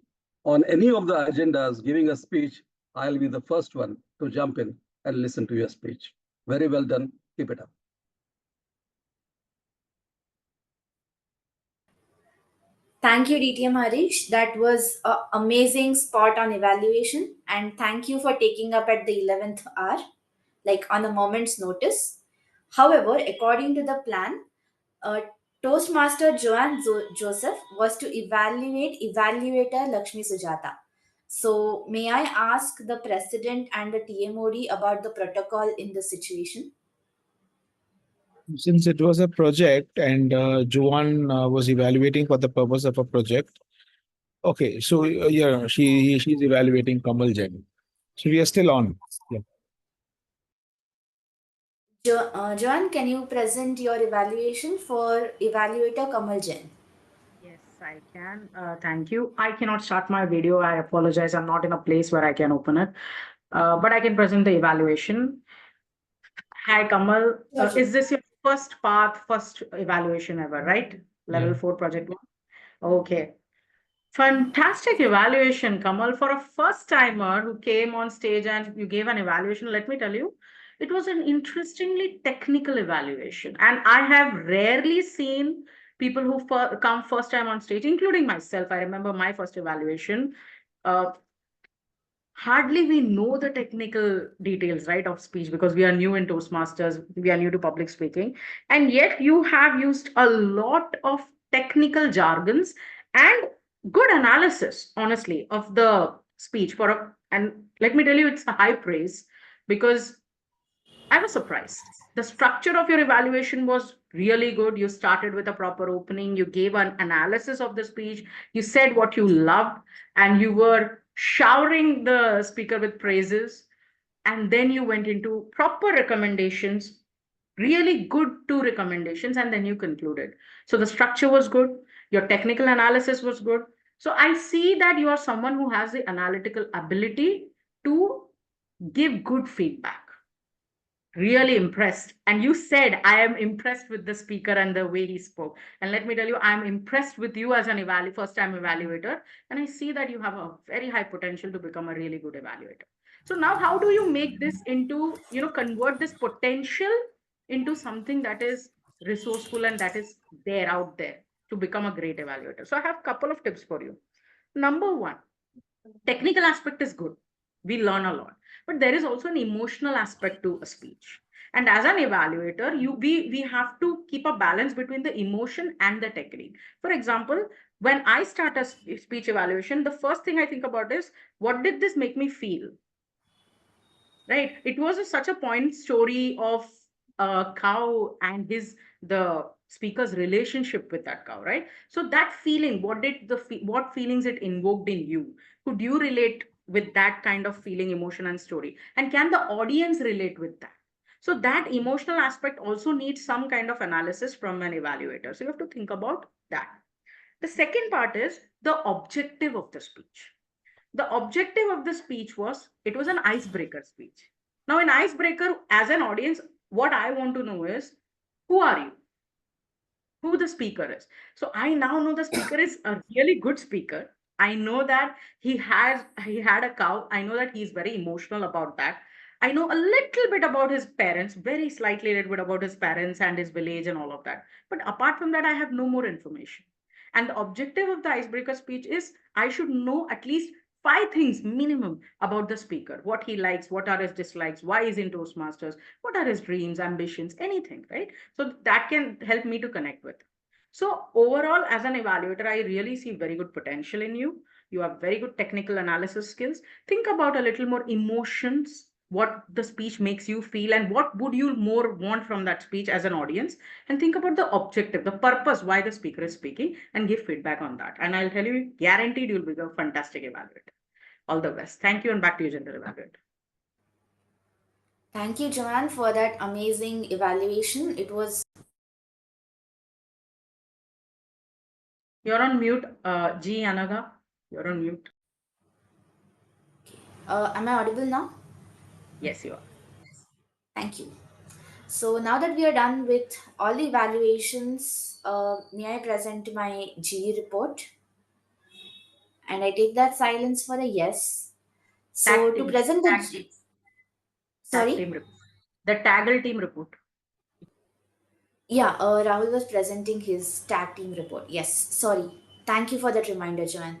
on any of the agendas giving a speech, I'll be the first one to jump in and listen to your speech. Very well done. Keep it up. Thank you, DTM Harish. That was an amazing spot on evaluation. And thank you for taking up at the 11th hour, like on a moment's notice. However, according to the plan, uh, Toastmaster Joanne Joseph was to evaluate Evaluator Lakshmi Sujatha. So, may I ask the President and the TMOD about the protocol in this situation? Since it was a project and Joanne was evaluating for the purpose of a project. Okay, so yeah, she's evaluating Kamal Jain. So we are still on. Yeah. Joanne, can you present your evaluation for Evaluator Kamal Jain? Yes, I can. Thank you. I cannot start my video. I apologize. I'm not in a place where I can open it. But I can present the evaluation. Hi, Kamal. Is this your first evaluation ever, right? Level 4 project 1? Okay. Fantastic evaluation, Kamal. For a first timer who came on stage and you gave an evaluation, let me tell you, it was an interestingly technical evaluation. And I have rarely seen people who come first time on stage, including myself. I remember my first evaluation. Hardly we know the technical details, right, of speech because we are new in Toastmasters, we are new to public speaking. And yet you have used a lot of technical jargons and good analysis, honestly, of the speech and let me tell you, it's a high praise because I was surprised. The structure of your evaluation was really good. You started with a proper opening. You gave an analysis of the speech. You said what you loved, and you were showering the speaker with praises. And then you went into proper recommendations, really good 2 recommendations, and then you concluded. So the structure was good. Your technical analysis was good. So I see that you are someone who has the analytical ability to give good feedback. Really impressed. And you said, I am impressed with the speaker and the way he spoke. And let me tell you, I'm impressed with you as an first-time evaluator. And I see that you have a very high potential to become a really good evaluator. So now how do you make this into, convert this potential into something that is resourceful and that is out there to become a great evaluator? So I have a couple of tips for you. Number 1, technical aspect is good. We learn a lot. But there is also an emotional aspect to a speech. And as an evaluator, we have to keep a balance between the emotion and the technique. For example, when I start a speech evaluation, the first thing I think about is, what did this make me feel? Right? It was such a point story of a cow and the speaker's relationship with that cow, right? So that feeling, what feelings it invoked in you? Could you relate with that kind of feeling, emotion, and story? And can the audience relate with that? So that emotional aspect also needs some kind of analysis from an evaluator. So you have to think about that. The second part is the objective of the speech. The objective of the speech was, it was an icebreaker speech. Now, in icebreaker, as an audience, what I want to know is, who are you? Who the speaker is. So I now know the speaker is a really good speaker. I know that he had a cow. I know that he's very emotional about that. I know a little bit about his parents, very slightly little bit about his parents and his village and all of that. But apart from that, I have no more information. And the objective of the icebreaker speech is, I should know at least 5 things minimum about the speaker: what he likes, what are his dislikes, why is in Toastmasters, what are his dreams, ambitions, anything, right? So that can help me to connect with. So overall, as an evaluator, I really see very good potential in you. You have very good technical analysis skills. Think about a little more emotions, what the speech makes you feel, and what would you more want from that speech as an audience. And think about the objective, the purpose, why the speaker is speaking, and give feedback on that. And I'll tell you, guaranteed you'll be a fantastic evaluator. All the best. Thank you, and back to you, General Evaluator. Thank you, Joanne, for that amazing evaluation. It was... You're on mute, Anagha. You're on mute. am I audible now? Yes, you are. Thank you. So now that we are done with all the evaluations, may I present my GE report? And I take that silence for a yes. So to present the sorry, The TAGL team report. yeah, Rahul was presenting his tag team report. Yes, sorry. Thank you for that reminder, Joanne.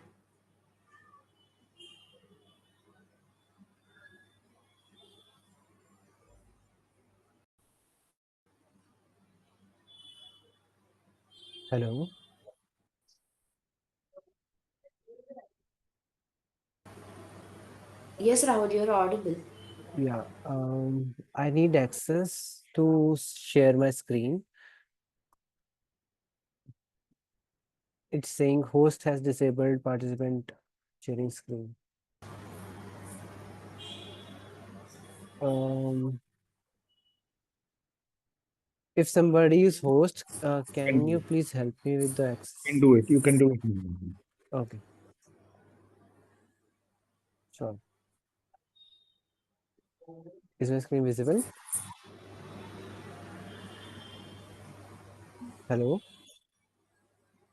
Hello. Yes, Rahul, you're audible. Yeah. I need access to share my screen. It's saying host has disabled participant sharing screen. If somebody is host, can you please help me with the access? You can do it. You can do it. Okay. Sure. Is my screen visible? Hello?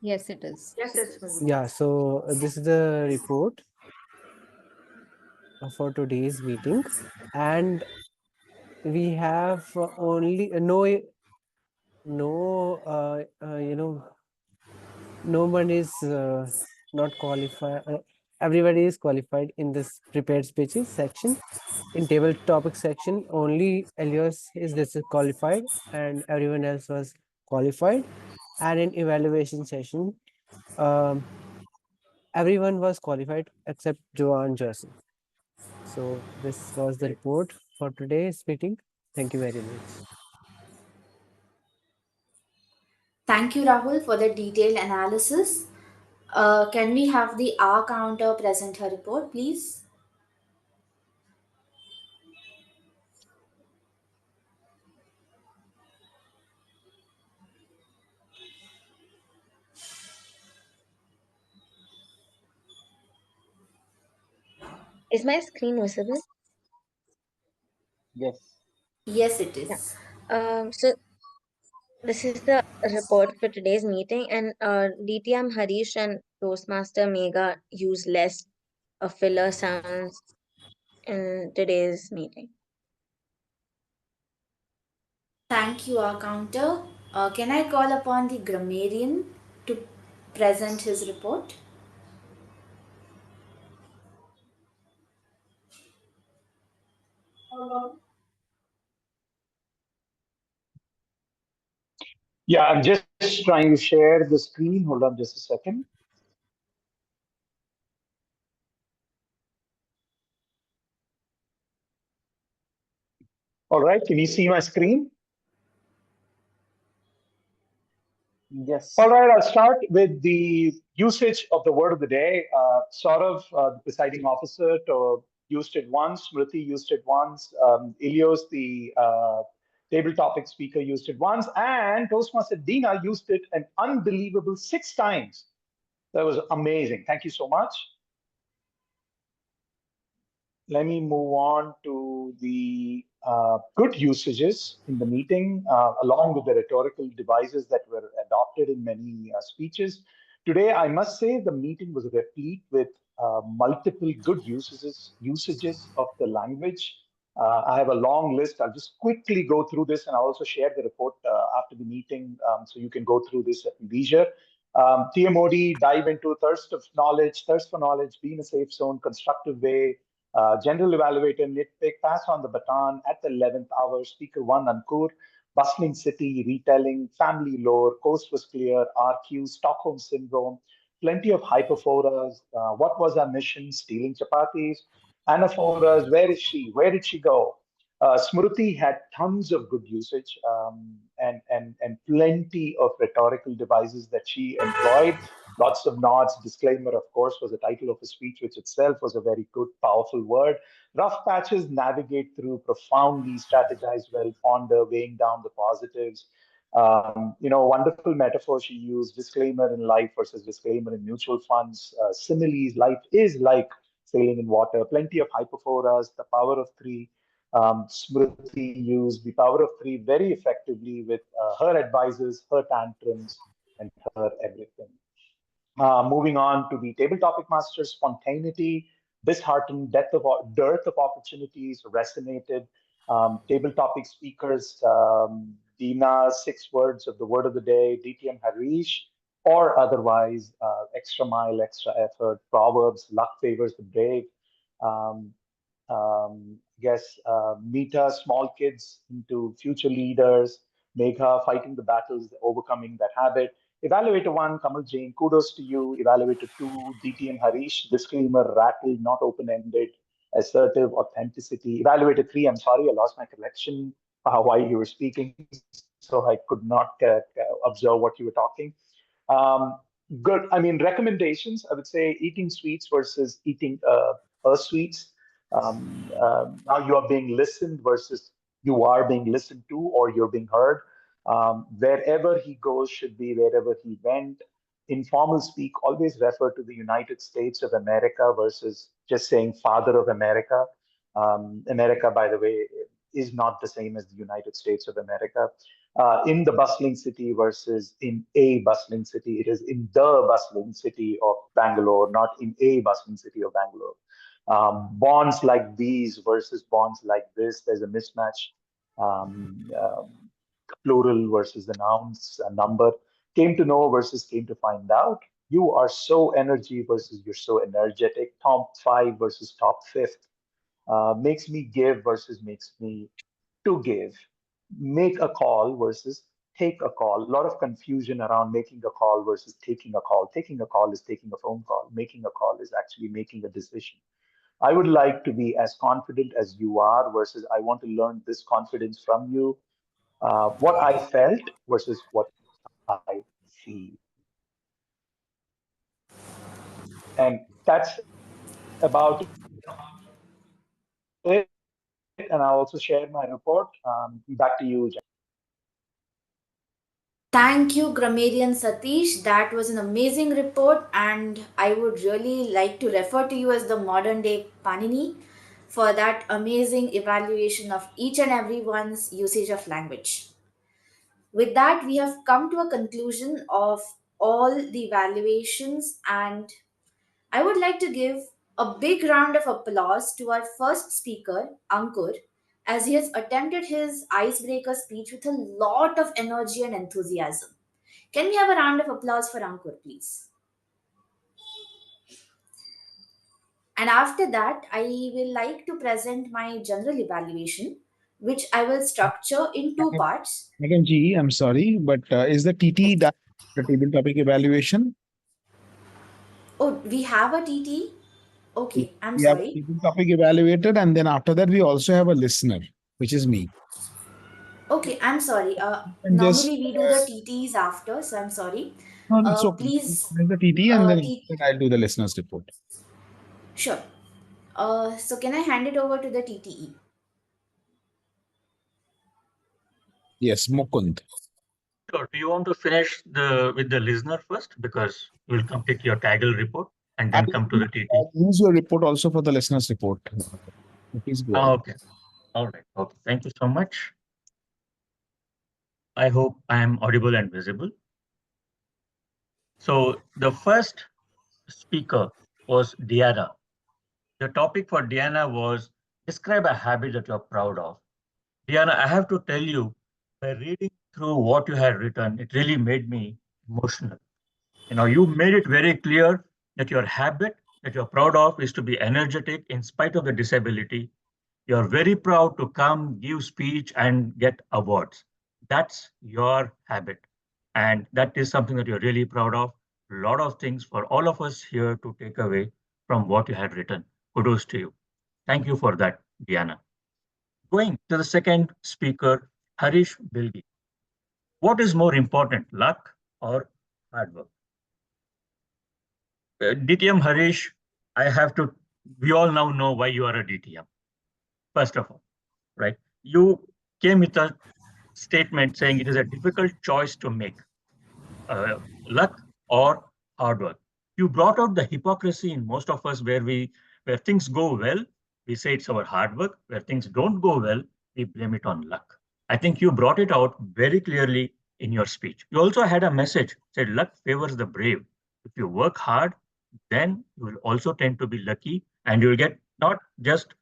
Yes, it is. Yeah, so this is the report for today's meeting, and we have only no one is not qualified. Everybody is qualified in this prepared speeches section. In table topic section, only Elias is disqualified and everyone else was qualified. And in evaluation session, everyone was qualified except Joanne Joshi. So this was the report for today's meeting. Thank you very much. Thank you, Rahul, for the detailed analysis. Can we have the R counter present her report, please? Is my screen visible? Yes. Yes, it Yeah. is. So this is the report for today's meeting, and DTM Harish and Toastmaster Mega use less filler sounds in today's meeting. Thank you, R counter. Can I call upon the grammarian to present his report? Yeah, I'm just trying to share the screen. Hold on just a second. All right, can you see my screen? Yes. All right, I'll start with the usage of the word of the day. Sourav, the presiding officer, used it once. Smruti used it once. Ilios, the table topic speaker, used it once. And Toastmaster Dina used it an unbelievable 6 times. That was amazing. Thank you so much. Let me move on to the good usages in the meeting, along with the rhetorical devices that were adopted in many speeches. Today, I must say the meeting was replete with multiple good usages of the language. I have a long list. I'll just quickly go through this, and I'll also share the report after the meeting, so you can go through this at leisure. TMOD, dive into thirst for knowledge, be in a safe zone, constructive way, general evaluator, nitpick, pass on the baton at the 11th hour, speaker one, Ankur, bustling city, retelling, family lore, coast was clear, RQ, Stockholm syndrome, plenty of hyperphoras, what was our mission, stealing chapatis, anaphoras, where is she, where did she go? Smruti had tons of good usage, and plenty of rhetorical devices that she employed. Lots of nods. Disclaimer, of course, was the title of a speech, which itself was a very good, powerful word. Rough patches navigate through profoundly, strategize well, ponder, weighing down the positives. Wonderful metaphor she used, disclaimer in life versus disclaimer in mutual funds, similes, life is like sailing in water, plenty of hyperphoras, the power of three, Smruti used the power of three very effectively with her advices, her tantrums, and her everything. Moving on to the table topic master, spontaneity, disheartened, dearth of opportunities, resonated. Table topic speakers, Dina, 6 words of the word of the day, DTM Harish, or otherwise, extra mile, extra effort, proverbs, luck favors the brave. Mita, small kids into future leaders, Megha, fighting the battles, overcoming that habit. Evaluator 1, Kamal Jain, kudos to you. Evaluator 2, DTM Harish, disclaimer, rattle, not open-ended, assertive, authenticity. Evaluator 3, I'm sorry, I lost my connection while you were speaking, so I could not observe what you were talking. Good, I mean, recommendations, I would say eating sweets versus eating sweets. Now you are being listened versus you are being listened to, or you're being heard. Wherever he goes should be wherever he went. Informal speak, always refer to the United States of America versus just saying Father of America. America, by the way, is not the same as the United States of America. In the bustling city versus in a bustling city. It is in the bustling city of Bangalore, not in a bustling city of Bangalore. Bonds like these versus bonds like this, there's a mismatch. Plural versus the nouns, a number. Came to know versus came to find out. You are so energy versus you're so energetic. Top 5 versus top 5th. Makes me give versus makes me to give. Make a call versus take a call. A lot of confusion around making a call versus taking a call. Taking a call is taking a phone call. Making a call is actually making a decision. I would like to be as confident as you are versus I want to learn this confidence from you. What I felt versus what I feel. And that's about it. And I'll also share my report. Back to you, Jain. Thank you, Grammarian-Satish. That was an amazing report, and I would really like to refer to you as the modern day Panini for that amazing evaluation of each and everyone's usage of language. With that, we have come to a conclusion of all the evaluations, and I would like to give a big round of applause to our first speaker, Ankur, as he has attempted his icebreaker speech with a lot of energy and enthusiasm. Can we have a round of applause for Ankur, please? And after that, I will like to present my general evaluation, which I will structure in 2 parts. Again, GE, I'm sorry, but is the TT done, the table topic evaluation? Oh, we have a TT? Okay, I'm We have a sorry. table topic evaluated, and then after that, we also have a listener, which is me. Okay, I'm sorry. And just Normally we do the TTs after, so I'm sorry. no, it's okay. Please, There's the TT, and then T I'll do the listener's report. sure. So can I hand it over to the TTE? Yes, Mukund. Sure. Do you want to finish with the listener first? Because we'll complete your TAGL report and then come to the TT. I'll use your report also for the listener's report. Please go ahead. Okay. All right. Okay. Thank you so much. I hope I am audible and visible. So the first speaker was Diana. The topic for Diana was describe a habit that you're proud of. Diana, I have to tell you, by reading through what you had written, it really made me emotional. You made it very clear that your habit that you're proud of is to be energetic in spite of the disability. You're very proud to come, give speech, and get awards. That's your habit. And that is something that you're really proud of. A lot of things for all of us here to take away from what you had written. Kudos to you. Thank you for that, Diana. Going to the second speaker, Harish Bilgi. What is more important, luck or hard work? DTM Harish, we all now know why you are a DTM. First of all, right? You came with a statement saying it is a difficult choice to make, luck or hard work. You brought out the hypocrisy in most of us where things go well, we say it's our hard work. Where things don't go well, we blame it on luck. I think you brought it out very clearly in your speech. You also had a message, said luck favors the brave. If you work hard, then you will also tend to be lucky, and you will get not just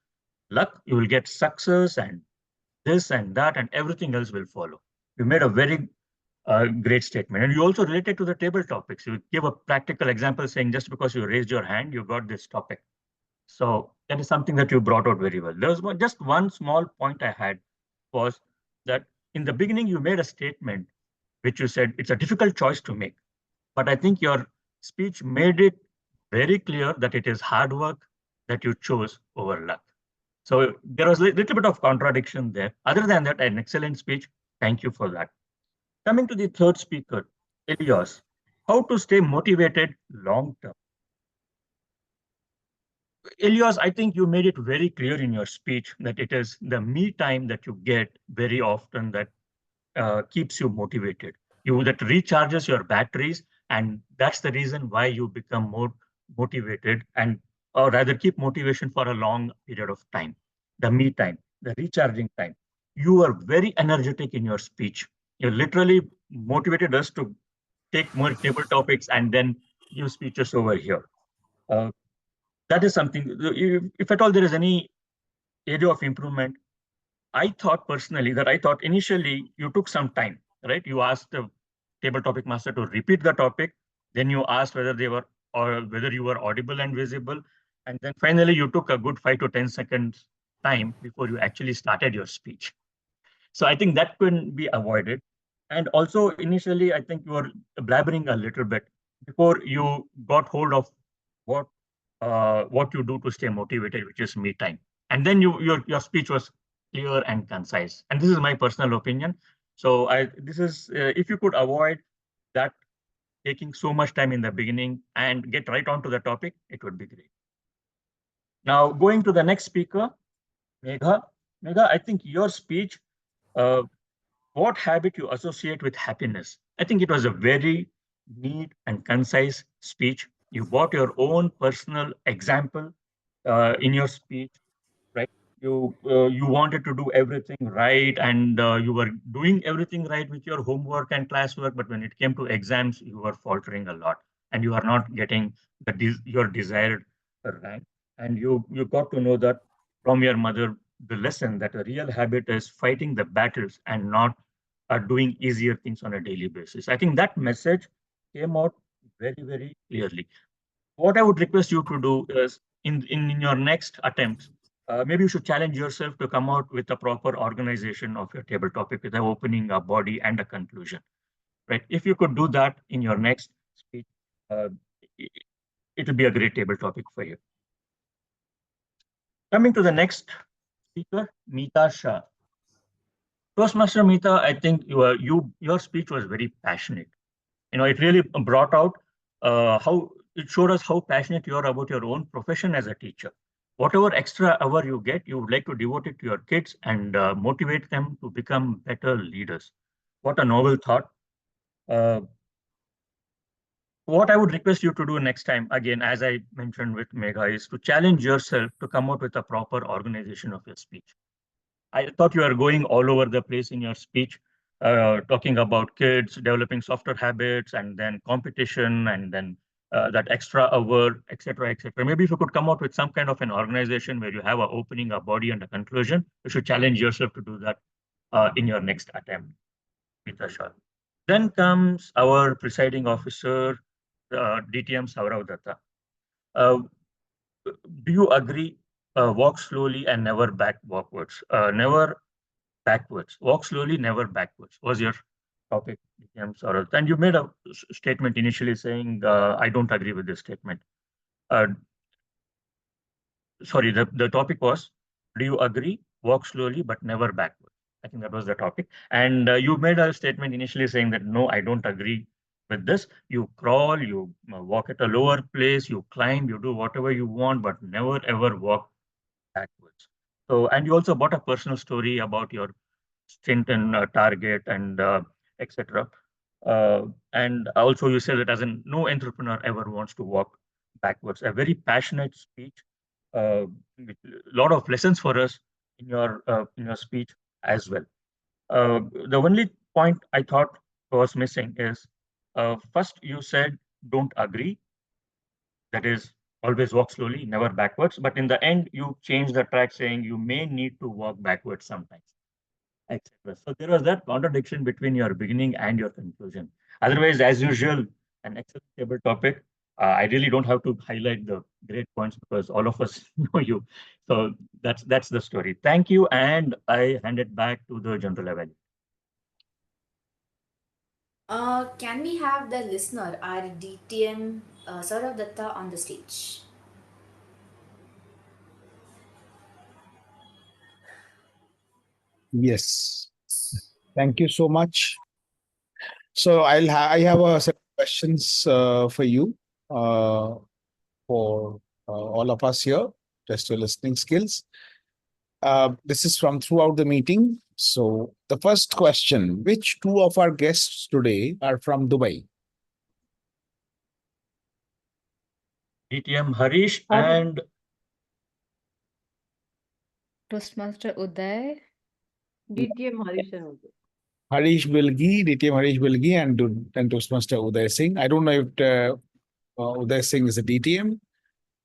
luck, you will get success and this and that, and everything else will follow. You made a very great statement. And you also related to the table topics. You give a practical example saying just because you raised your hand, you got this topic. So that is something that you brought out very well. There was just one small point I had was that in the beginning, you made a statement which you said it's a difficult choice to make. But I think your speech made it very clear that it is hard work that you chose over luck. So there was a little bit of contradiction there. Other than that, an excellent speech. Thank you for that. Coming to the third speaker, Elias, how to stay motivated long term. Elias, I think you made it very clear in your speech that it is the me time that you get very often that keeps you motivated. That recharges your batteries, and that's the reason why you become more motivated and or rather keep motivation for a long period of time. The me time, the recharging time. You are very energetic in your speech. You literally motivated us to take more table topics and then give speeches over here. That is something, if at all there is any area of improvement, I thought personally that initially you took some time, right? You asked the table topic master to repeat the topic, then you asked whether they were or whether you were audible and visible, and then finally you took a good 5 to 10 seconds time before you actually started your speech. So I think that couldn't be avoided. And also initially, I think you were blabbering a little bit before you got hold of what you do to stay motivated, which is me time. And then your speech was clear and concise. And this is my personal opinion. So this is if you could avoid that taking so much time in the beginning and get right onto the topic, it would be great. Now going to the next speaker, Megha. Megha, I think your speech, what habit you associate with happiness? I think it was a very neat and concise speech. You brought your own personal example in your speech, right? You wanted to do everything right, and you were doing everything right with your homework and classwork. But when it came to exams, you were faltering a lot, and you are not getting your desired rank. And you got to know that from your mother the lesson that a real habit is fighting the battles and not doing easier things on a daily basis. I think that message came out very, very clearly. What I would request you to do is in your next attempts, maybe you should challenge yourself to come out with a proper organization of your table topic with an opening, a body, and a conclusion. Right? If you could do that in your next speech, it will be a great table topic for you. Coming to the next speaker, Meeta Shah. Toastmaster Meeta, I think your speech was very passionate. It really brought out how it showed us how passionate you are about your own profession as a teacher. Whatever extra hour you get, you would like to devote it to your kids and motivate them to become better leaders. What a noble thought. What I would request you to do next time, again, as I mentioned with Megha, is to challenge yourself to come out with a proper organization of your speech. I thought you were going all over the place in your speech, talking about kids, developing softer habits, and then competition, and then that extra hour, etc., etc. Maybe if you could come out with some kind of an organization where you have an opening, a body, and a conclusion, you should challenge yourself to do that in your next attempt, Meeta Shah. Then comes our presiding officer, DTM Sourav Dutta. Do you agree? Walk slowly and never backwards. Never backwards. Walk slowly, never backwards. Was your topic, DTM Sourav? And you made a statement initially saying, I don't agree with this statement. Sorry, the topic was, do you agree? Walk slowly, but never backwards. I think that was the topic. And you made a statement initially saying that, no, I don't agree with this. You crawl, you walk at a lower place, you climb, you do whatever you want, but never ever walk backwards. So, and you also brought a personal story about your stint in Target and etc. And also you said that as no entrepreneur ever wants to walk backwards. A very passionate speech. a lot of lessons for us in your speech as well. The only point I thought was missing is first you said don't agree. That is always walk slowly, never backwards. But in the end, you change the track saying you may need to walk backwards sometimes, etc. So there was that contradiction between your beginning and your conclusion. Otherwise, as usual, an excellent table topic. I really don't have to highlight the great points because all of us know you. So that's the story. Thank you, and I hand it back to the general evaluator. Can we have the listener, our DTM Sourav Dutta, on the stage? Yes. Thank you so much. So I have a set of questions for you, for all of us here. Test your listening skills. This is from throughout the meeting. So the first question: which two of our guests today are from Dubai? DTM Harish and Toastmaster Uday. DTM Harish and Uday. Harish Bilgi, DTM Harish Bilgi, and Toastmaster Uday Singh. I don't know if Uday Singh is a DTM.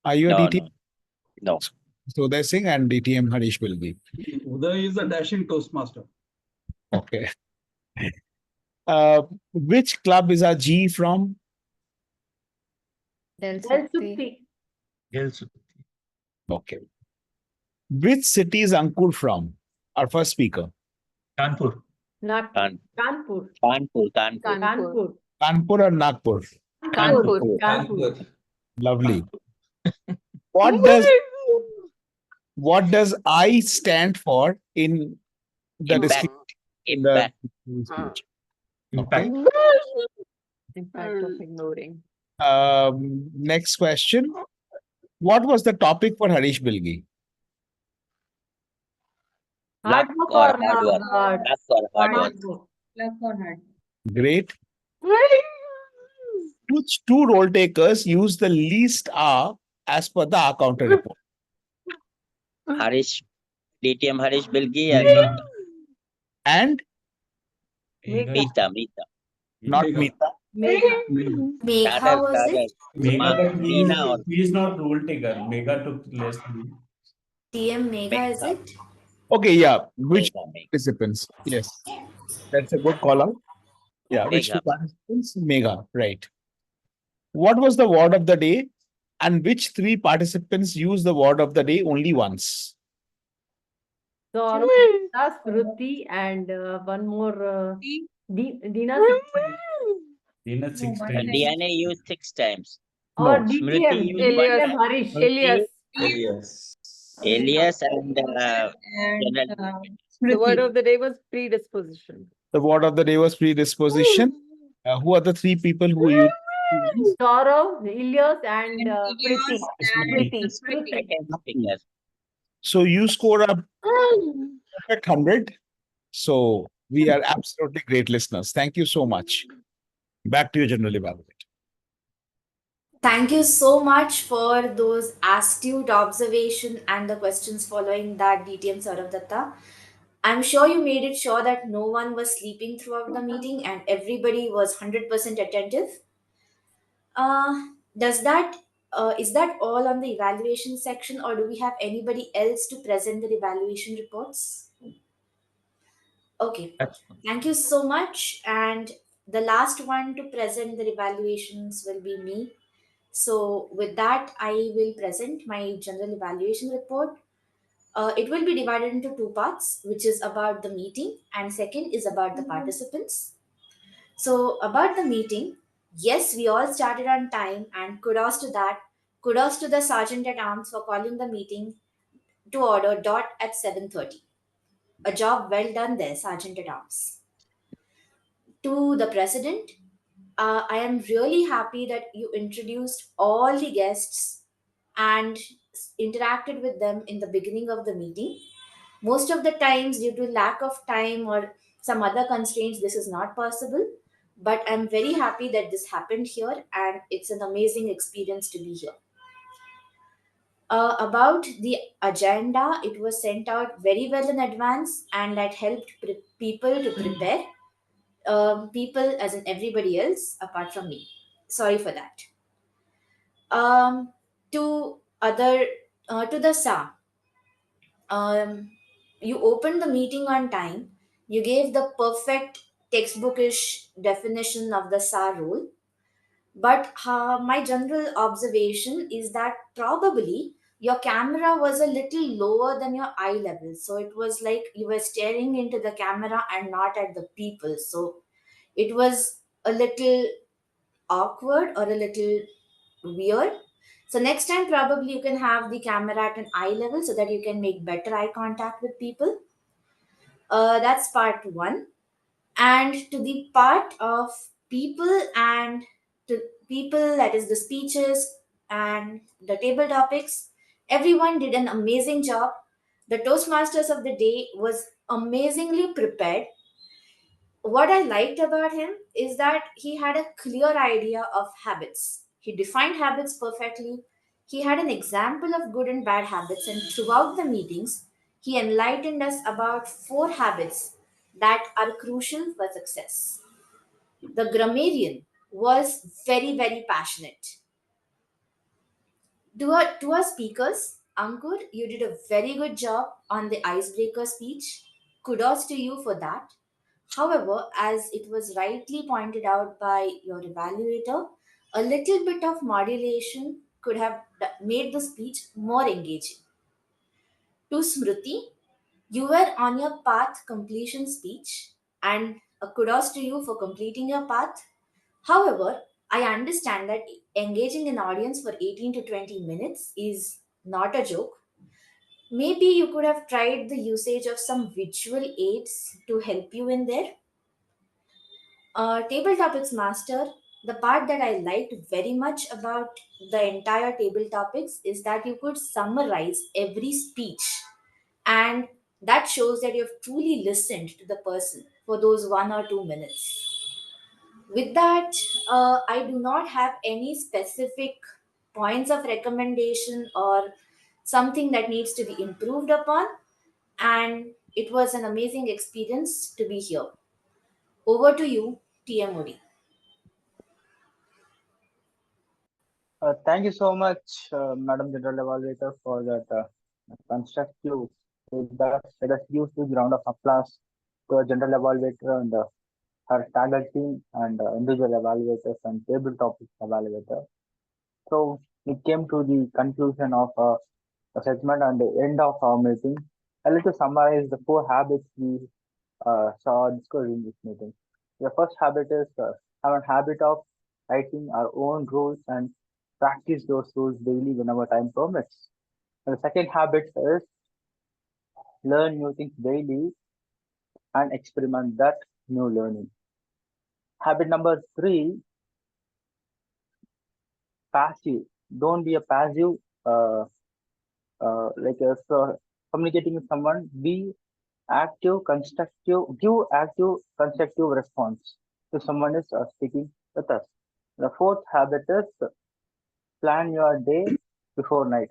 Are you a DTM? No. So Uday Singh and DTM Harish Bilgi. Uday is a dashing Toastmaster. Okay. Which club is our G from? Jaypee. Okay. Which city is Ankur from? Our first speaker. Kanpur. Kanpur. Kanpur or Nagpur? Kanpur. Lovely. What does I stand for in the description? Impact. Okay. Impact of ignoring. Next question. What was the topic for Harish Bilgi? Luck or hard work. Luck or hard. Great. Which two role takers use the least R as per the R counter report? Harish, DTM Harish Bilgi and And Meeta. not Meeta. Megha was it? Meena or He is not role taker. Megha took less. TM Megha, is it? Okay, yeah. Which participants? Yes. That's a good call out. Yeah, which two participants? Megha, right. What was the word of the day? And which three participants use the word of the day only once? Sourav, Smruti, and one more Dina. Dina 6 times. DNA used 6 times. Or No. Smruti DTM, used 1 time. Harish, Elias and The word of the day was predisposition. The word of the day was predisposition. Who are the three people who use? Sourav, Elias, and Smruti. So you score a perfect 100. So we are absolutely great listeners. Thank you so much. Back to you, General Evaluator. Thank you so much for those astute observation and the questions following that, DTM Sourav Dutta. I'm sure you made it sure that no one was sleeping throughout the meeting and everybody was 100% attentive. Does that is that all on the evaluation section, or do we have anybody else to present the evaluation reports? Okay, thank you so much. And the last one to present the evaluations will be me. So with that, I will present my general evaluation report. It will be divided into two parts, which is about the meeting, and second is about the participants. So about the meeting, yes, we all started on time, and kudos to that. Kudos to the sergeant at arms for calling the meeting to order at 7:30. A job well done there, sergeant at arms. To the president, I am really happy that you introduced all the guests and interacted with them in the beginning of the meeting. Most of the times, due to lack of time or some other constraints, this is not possible. But I'm very happy that this happened here, and it's an amazing experience to be here. About the agenda, it was sent out very well in advance, and that helped people to prepare. People, as in everybody else, apart from me. Sorry for that. Um, to other, to the SA, you opened the meeting on time. You gave the perfect textbookish definition of the SA role. But my general observation is that probably your camera was a little lower than your eye level. So it was like you were staring into the camera and not at the people. So it was a little awkward or a little weird. So next time, probably you can have the camera at an eye level so that you can make better eye contact with people. That's part one. And to the part of people and to people, that is the speeches and the table topics, everyone did an amazing job. The Toastmasters of the day was amazingly prepared. What I liked about him is that he had a clear idea of habits. He defined habits perfectly. He had an example of good and bad habits, and throughout the meetings, he enlightened us about 4 habits that are crucial for success. The grammarian was very, very passionate. To our speakers, Ankur, you did a very good job on the icebreaker speech. Kudos to you for that. However, as it was rightly pointed out by your evaluator, a little bit of modulation could have made the speech more engaging. To Smruti, you were on your path completion speech, and a kudos to you for completing your path. However, I understand that engaging an audience for 18 to 20 minutes is not a joke. Maybe you could have tried the usage of some visual aids to help you in there. Table topics master, the part that I liked very much about the entire table topics is that you could summarize every speech, and that shows that you've truly listened to the person for those 1 or 2 minutes. With that, I do not have any specific points of recommendation or something that needs to be improved upon, and it was an amazing experience to be here. Over to you, TMOD. Thank you so much, Madam General Evaluator, for that constructive feedback. Let us give a round of applause to our General Evaluator and her TAGL team and individual evaluators and table topic evaluator. So we came to the conclusion of a segment and the end of our meeting. I'd like to summarize the 4 habits we saw discussed in this meeting. The first habit is have a habit of writing our own rules and practice those rules daily whenever time permits. And the second habit is learn new things daily and experiment that new learning. Habit number 3, passive. Don't be a passive, communicating with someone. Be active, constructive, give active, constructive response to someone is speaking with us. The fourth habit is plan your day before night.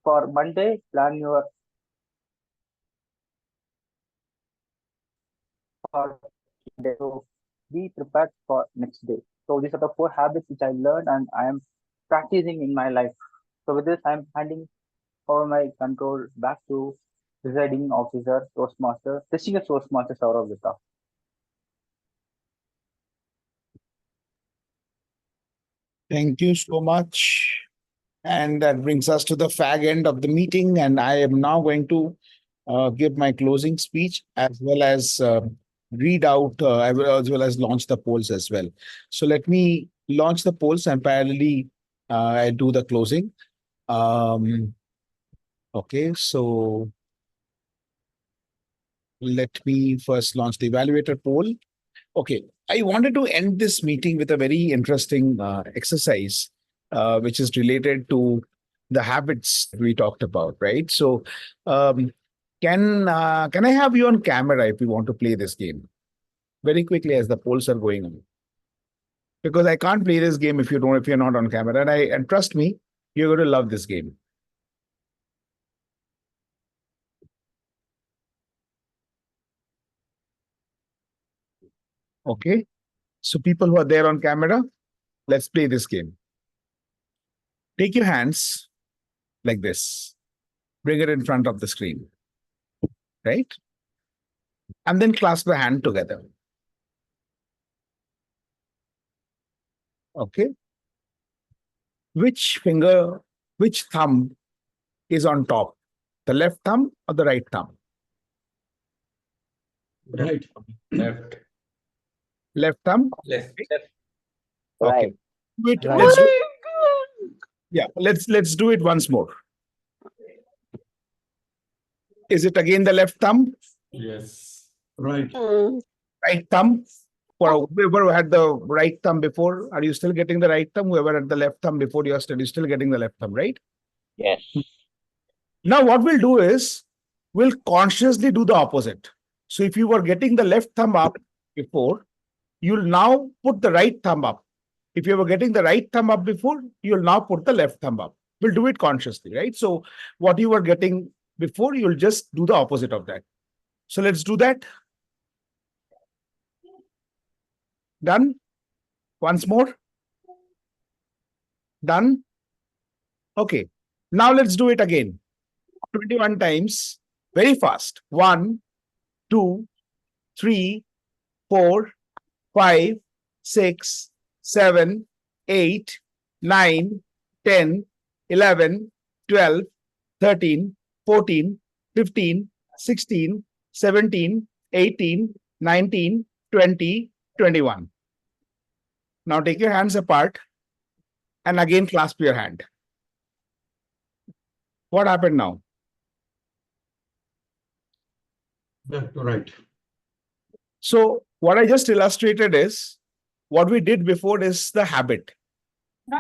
For Monday, plan your day. So be prepared for next day. So these are the 4 habits which I learned and I am practicing in my life. So with this, I am handing over my control back to presiding officer, Toastmaster, distinguished Toastmaster Sourav Dutta. Thank you so much. And that brings us to the fag end of the meeting. And I am now going to give my closing speech as well as read out, as well as launch the polls as well. So let me launch the polls and parallelly I do the closing. Okay, so let me first launch the evaluator poll. Okay, I wanted to end this meeting with a very interesting exercise, which is related to the habits we talked about, right? So, can I have you on camera if you want to play this game very quickly as the polls are going on? Because I can't play this game if you're not on camera, and trust me, you're going to love this game. Okay. So people who are there on camera, let's play this game. Take your hands like this. Bring it in front of the screen. Right? And then clasp the hand together. Okay. Which thumb is on top? The left thumb or the right thumb? Right. Left. Left thumb? Left. Okay. Right. Let's do, yeah, let's do it once more. Is it again the left thumb? Yes. Right. Right thumb? For whoever had the right thumb before, are you still getting the right thumb? Whoever had the left thumb before, you're still getting the left thumb, right? Yes. Now what we'll do is, we'll consciously do the opposite. So if you were getting the left thumb up before, you'll now put the right thumb up. If you were getting the right thumb up before, you'll now put the left thumb up. We'll do it consciously, right? So what you were getting before, you'll just do the opposite of that. So let's do that. Done? Once more? Done? Okay. Now let's do it again. 21 times, very fast. 1, 2, 3, 4, 5, 6, 7, 8, 9, 10, 11, 12, 13, 14, 15, 16, 17, 18, 19, 20, 21. Now take your hands apart and again clasp your hand. What happened now? Left to right. So what I just illustrated is, what we did before is the habit.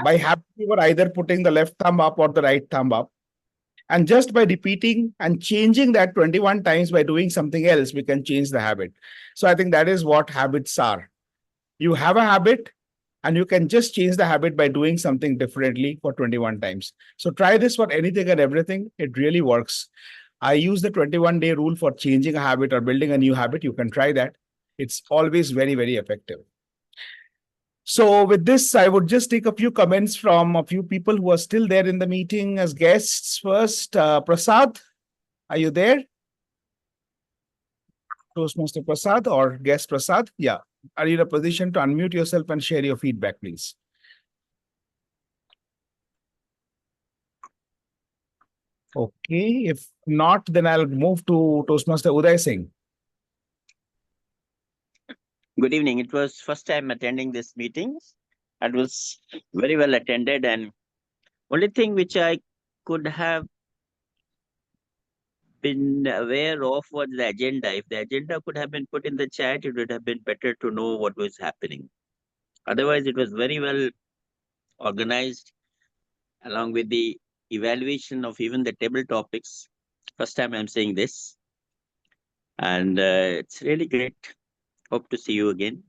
By habit, we were either putting the left thumb up or the right thumb up. And just by repeating and changing that 21 times by doing something else, we can change the habit. So I think that is what habits are. You have a habit and you can just change the habit by doing something differently for 21 times. So try this for anything and everything. It really works. I use the 21-day rule for changing a habit or building a new habit. You can try that. It's always very, very effective. So with this, I would just take a few comments from a few people who are still there in the meeting as guests. First, Prasad, are you there? Toastmaster Prasad or guest Prasad? Yeah. Are you in a position to unmute yourself and share your feedback, please? Okay. If not, then I'll move to Toastmaster Uday Singh. Good evening. It was first time attending this meeting. It was very well attended, and only thing which I could have been aware of was the agenda. If the agenda could have been put in the chat, it would have been better to know what was happening. Otherwise, it was very well organized, along with the evaluation of even the table topics. First time I'm saying this. And it's really great. Hope to see you again.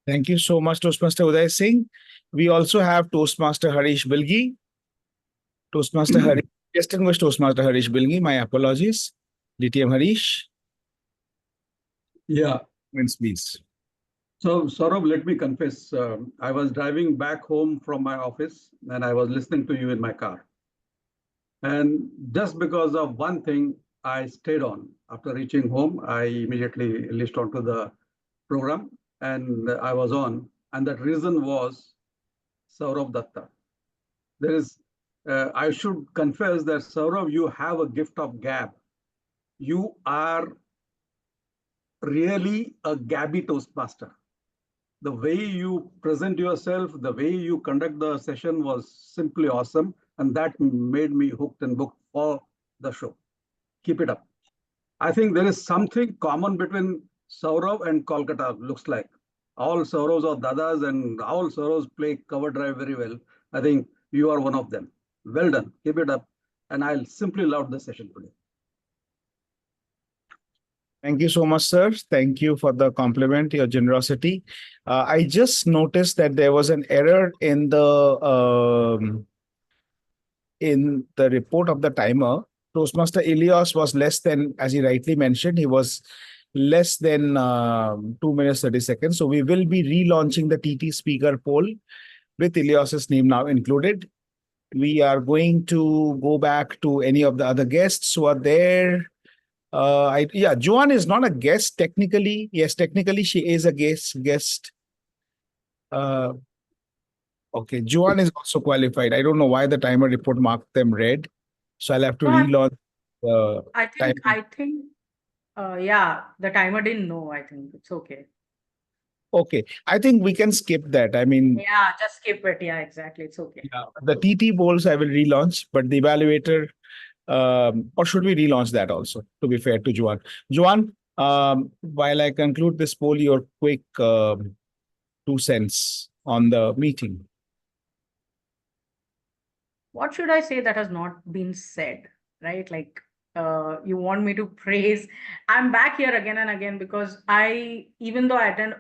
Thank you so much, Toastmaster Uday Singh. We also have Toastmaster Harish Bilgi. Toastmaster Harish, distinguished Toastmaster Harish Bilgi, my apologies. DTM Harish. Yeah. Please. So, Sourav, let me confess, I was driving back home from my office and I was listening to you in my car. And just because of one thing, I stayed on. After reaching home, I immediately listened onto the program and I was on. And that reason was Sourav Dutta. There is, I should confess that Sourav, you have a gift of gab. You are really a gabby Toastmaster. The way you present yourself, the way you conduct the session was simply awesome. And that made me hooked and booked for the show. Keep it up. I think there is something common between Sourav and Kolkata, looks like. All Souravs are dadas and all Souravs play cover drive very well. I think you are one of them. Well done. Keep it up. And I'll simply love the session today. Thank you so much, sir. Thank you for the compliment, your generosity. I just noticed that there was an error in the report of the timer. Toastmaster Ilias was less than, as he rightly mentioned, he was less than 2 minutes 30 seconds. So we will be relaunching the TT speaker poll with Ilias's name now included. We are going to go back to any of the other guests who are there. Joane is not a guest technically. Yes, technically she is a guest. Okay, Joane is also qualified. I don't know why the timer report marked them red. So I'll have to relaunch the Yeah, the timer didn't know. I think it's okay. Okay, I think we can skip that. I mean, Yeah, just skip it. Yeah, exactly. It's okay. yeah, the TT polls I will relaunch, but the evaluator, or should we relaunch that also, to be fair to Joane? Joane, while I conclude this poll, your quick 2 cents on the meeting. What should I say that has not been said, right? Like, you want me to praise. I'm back here again and again because even though I attend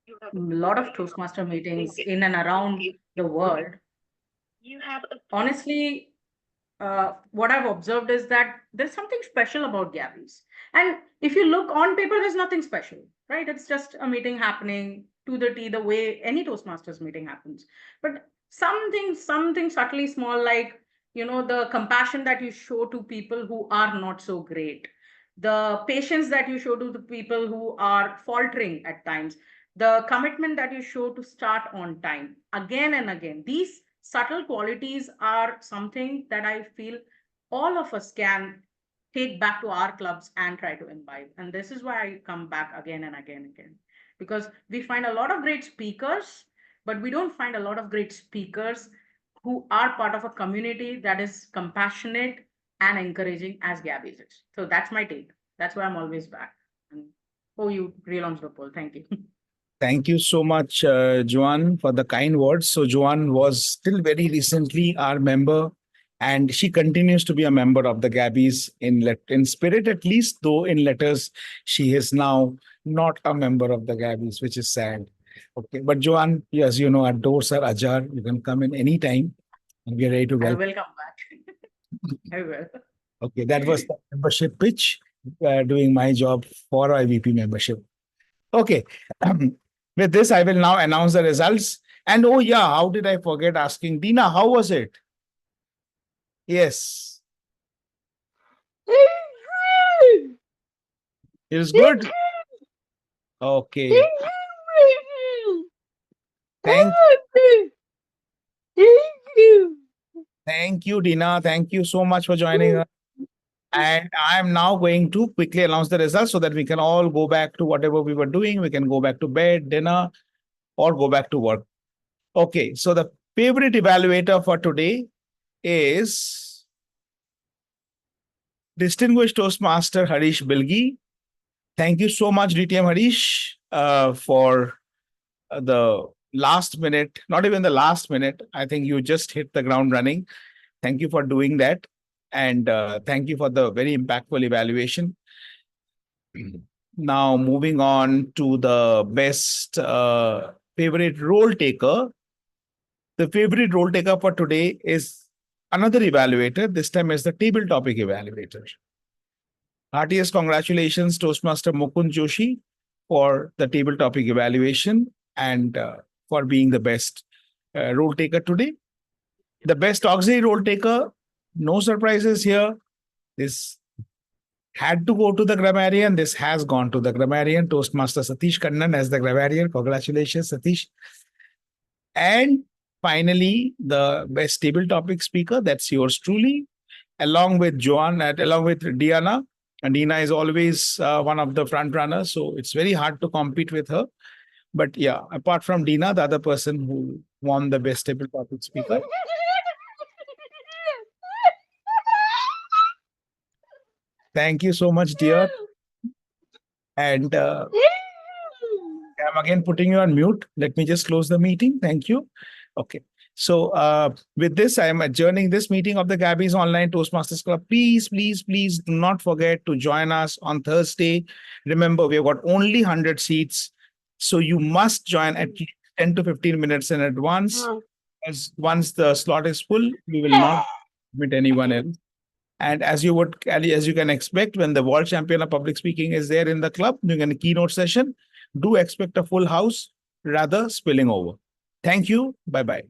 a lot of Toastmaster meetings in and around the world, honestly, what I've observed is that there's something special about Gabbys. And if you look on paper, there's nothing special, right? It's just a meeting happening to the T, the way any Toastmasters meeting happens. But something subtly small, like, the compassion that you show to people who are not so great, the patience that you show to the people who are faltering at times, the commitment that you show to start on time again and again. These subtle qualities are something that I feel all of us can take back to our clubs and try to imbibe. And this is why I come back again and again and again, because we find a lot of great speakers, but we don't find a lot of great speakers who are part of a community that is compassionate and encouraging as Gabbys is. So that's my take. That's why I'm always back. And you relaunched the poll. Thank you. Thank you so much, Joane, for the kind words. So Joane was still very recently our member, and she continues to be a member of the Gabbys in spirit, at least, though in letters, she is now not a member of the Gabbys, which is sad. Okay, but Joane, yes, you know, our doors are ajar. You can come in any time, and we are ready to I welcome. will come back. I will. Okay, that was the membership pitch, doing my job for IVP membership. Okay. With this, I will now announce the results. And oh yeah, how did I forget asking Dina, how was it? Yes. It was good. Okay. Thank you. Thank you, Dina. Thank you so much for joining us. And I'm now going to quickly announce the results so that we can all go back to whatever we were doing. We can go back to bed, dinner, or go back to work. Okay, so the favorite evaluator for today is Distinguished Toastmaster Harish Bilgi. Thank you so much, DTM Harish, for the last minute, not even the last minute. I think you just hit the ground running. Thank you for doing that. And thank you for the very impactful evaluation. Now, moving on to the best favorite role taker. The favorite role taker for today is another evaluator. This time is the table topic evaluator. Heartiest congratulations, Toastmaster Mukund Joshi, for the table topic evaluation and for being the best role taker today. The best auxiliary role taker, no surprises here. This had to go to the grammarian. This has gone to the grammarian. Toastmaster Satish Kannan as the grammarian. Congratulations, Satish. And finally, the best table topic speaker, that's yours truly, along with Joane, along with Diana. And Dina is always one of the front runners, so it's very hard to compete with her. But yeah, apart from Dina, the other person who won the best table topic speaker. Thank you so much, dear. And I'm again putting you on mute. Let me just close the meeting. Thank you. Okay. So with this, I am adjourning this meeting of the Gabbys Online Toastmasters Club. Please, please, please do not forget to join us on Thursday. Remember, we've got only 100 seats. So you must join at 10 to 15 minutes in advance. As once the slot is full, we will not admit anyone else. And as you can expect, when the world champion of public speaking is there in the club doing a keynote session, do expect a full house, rather spilling over. Thank you. Bye-bye.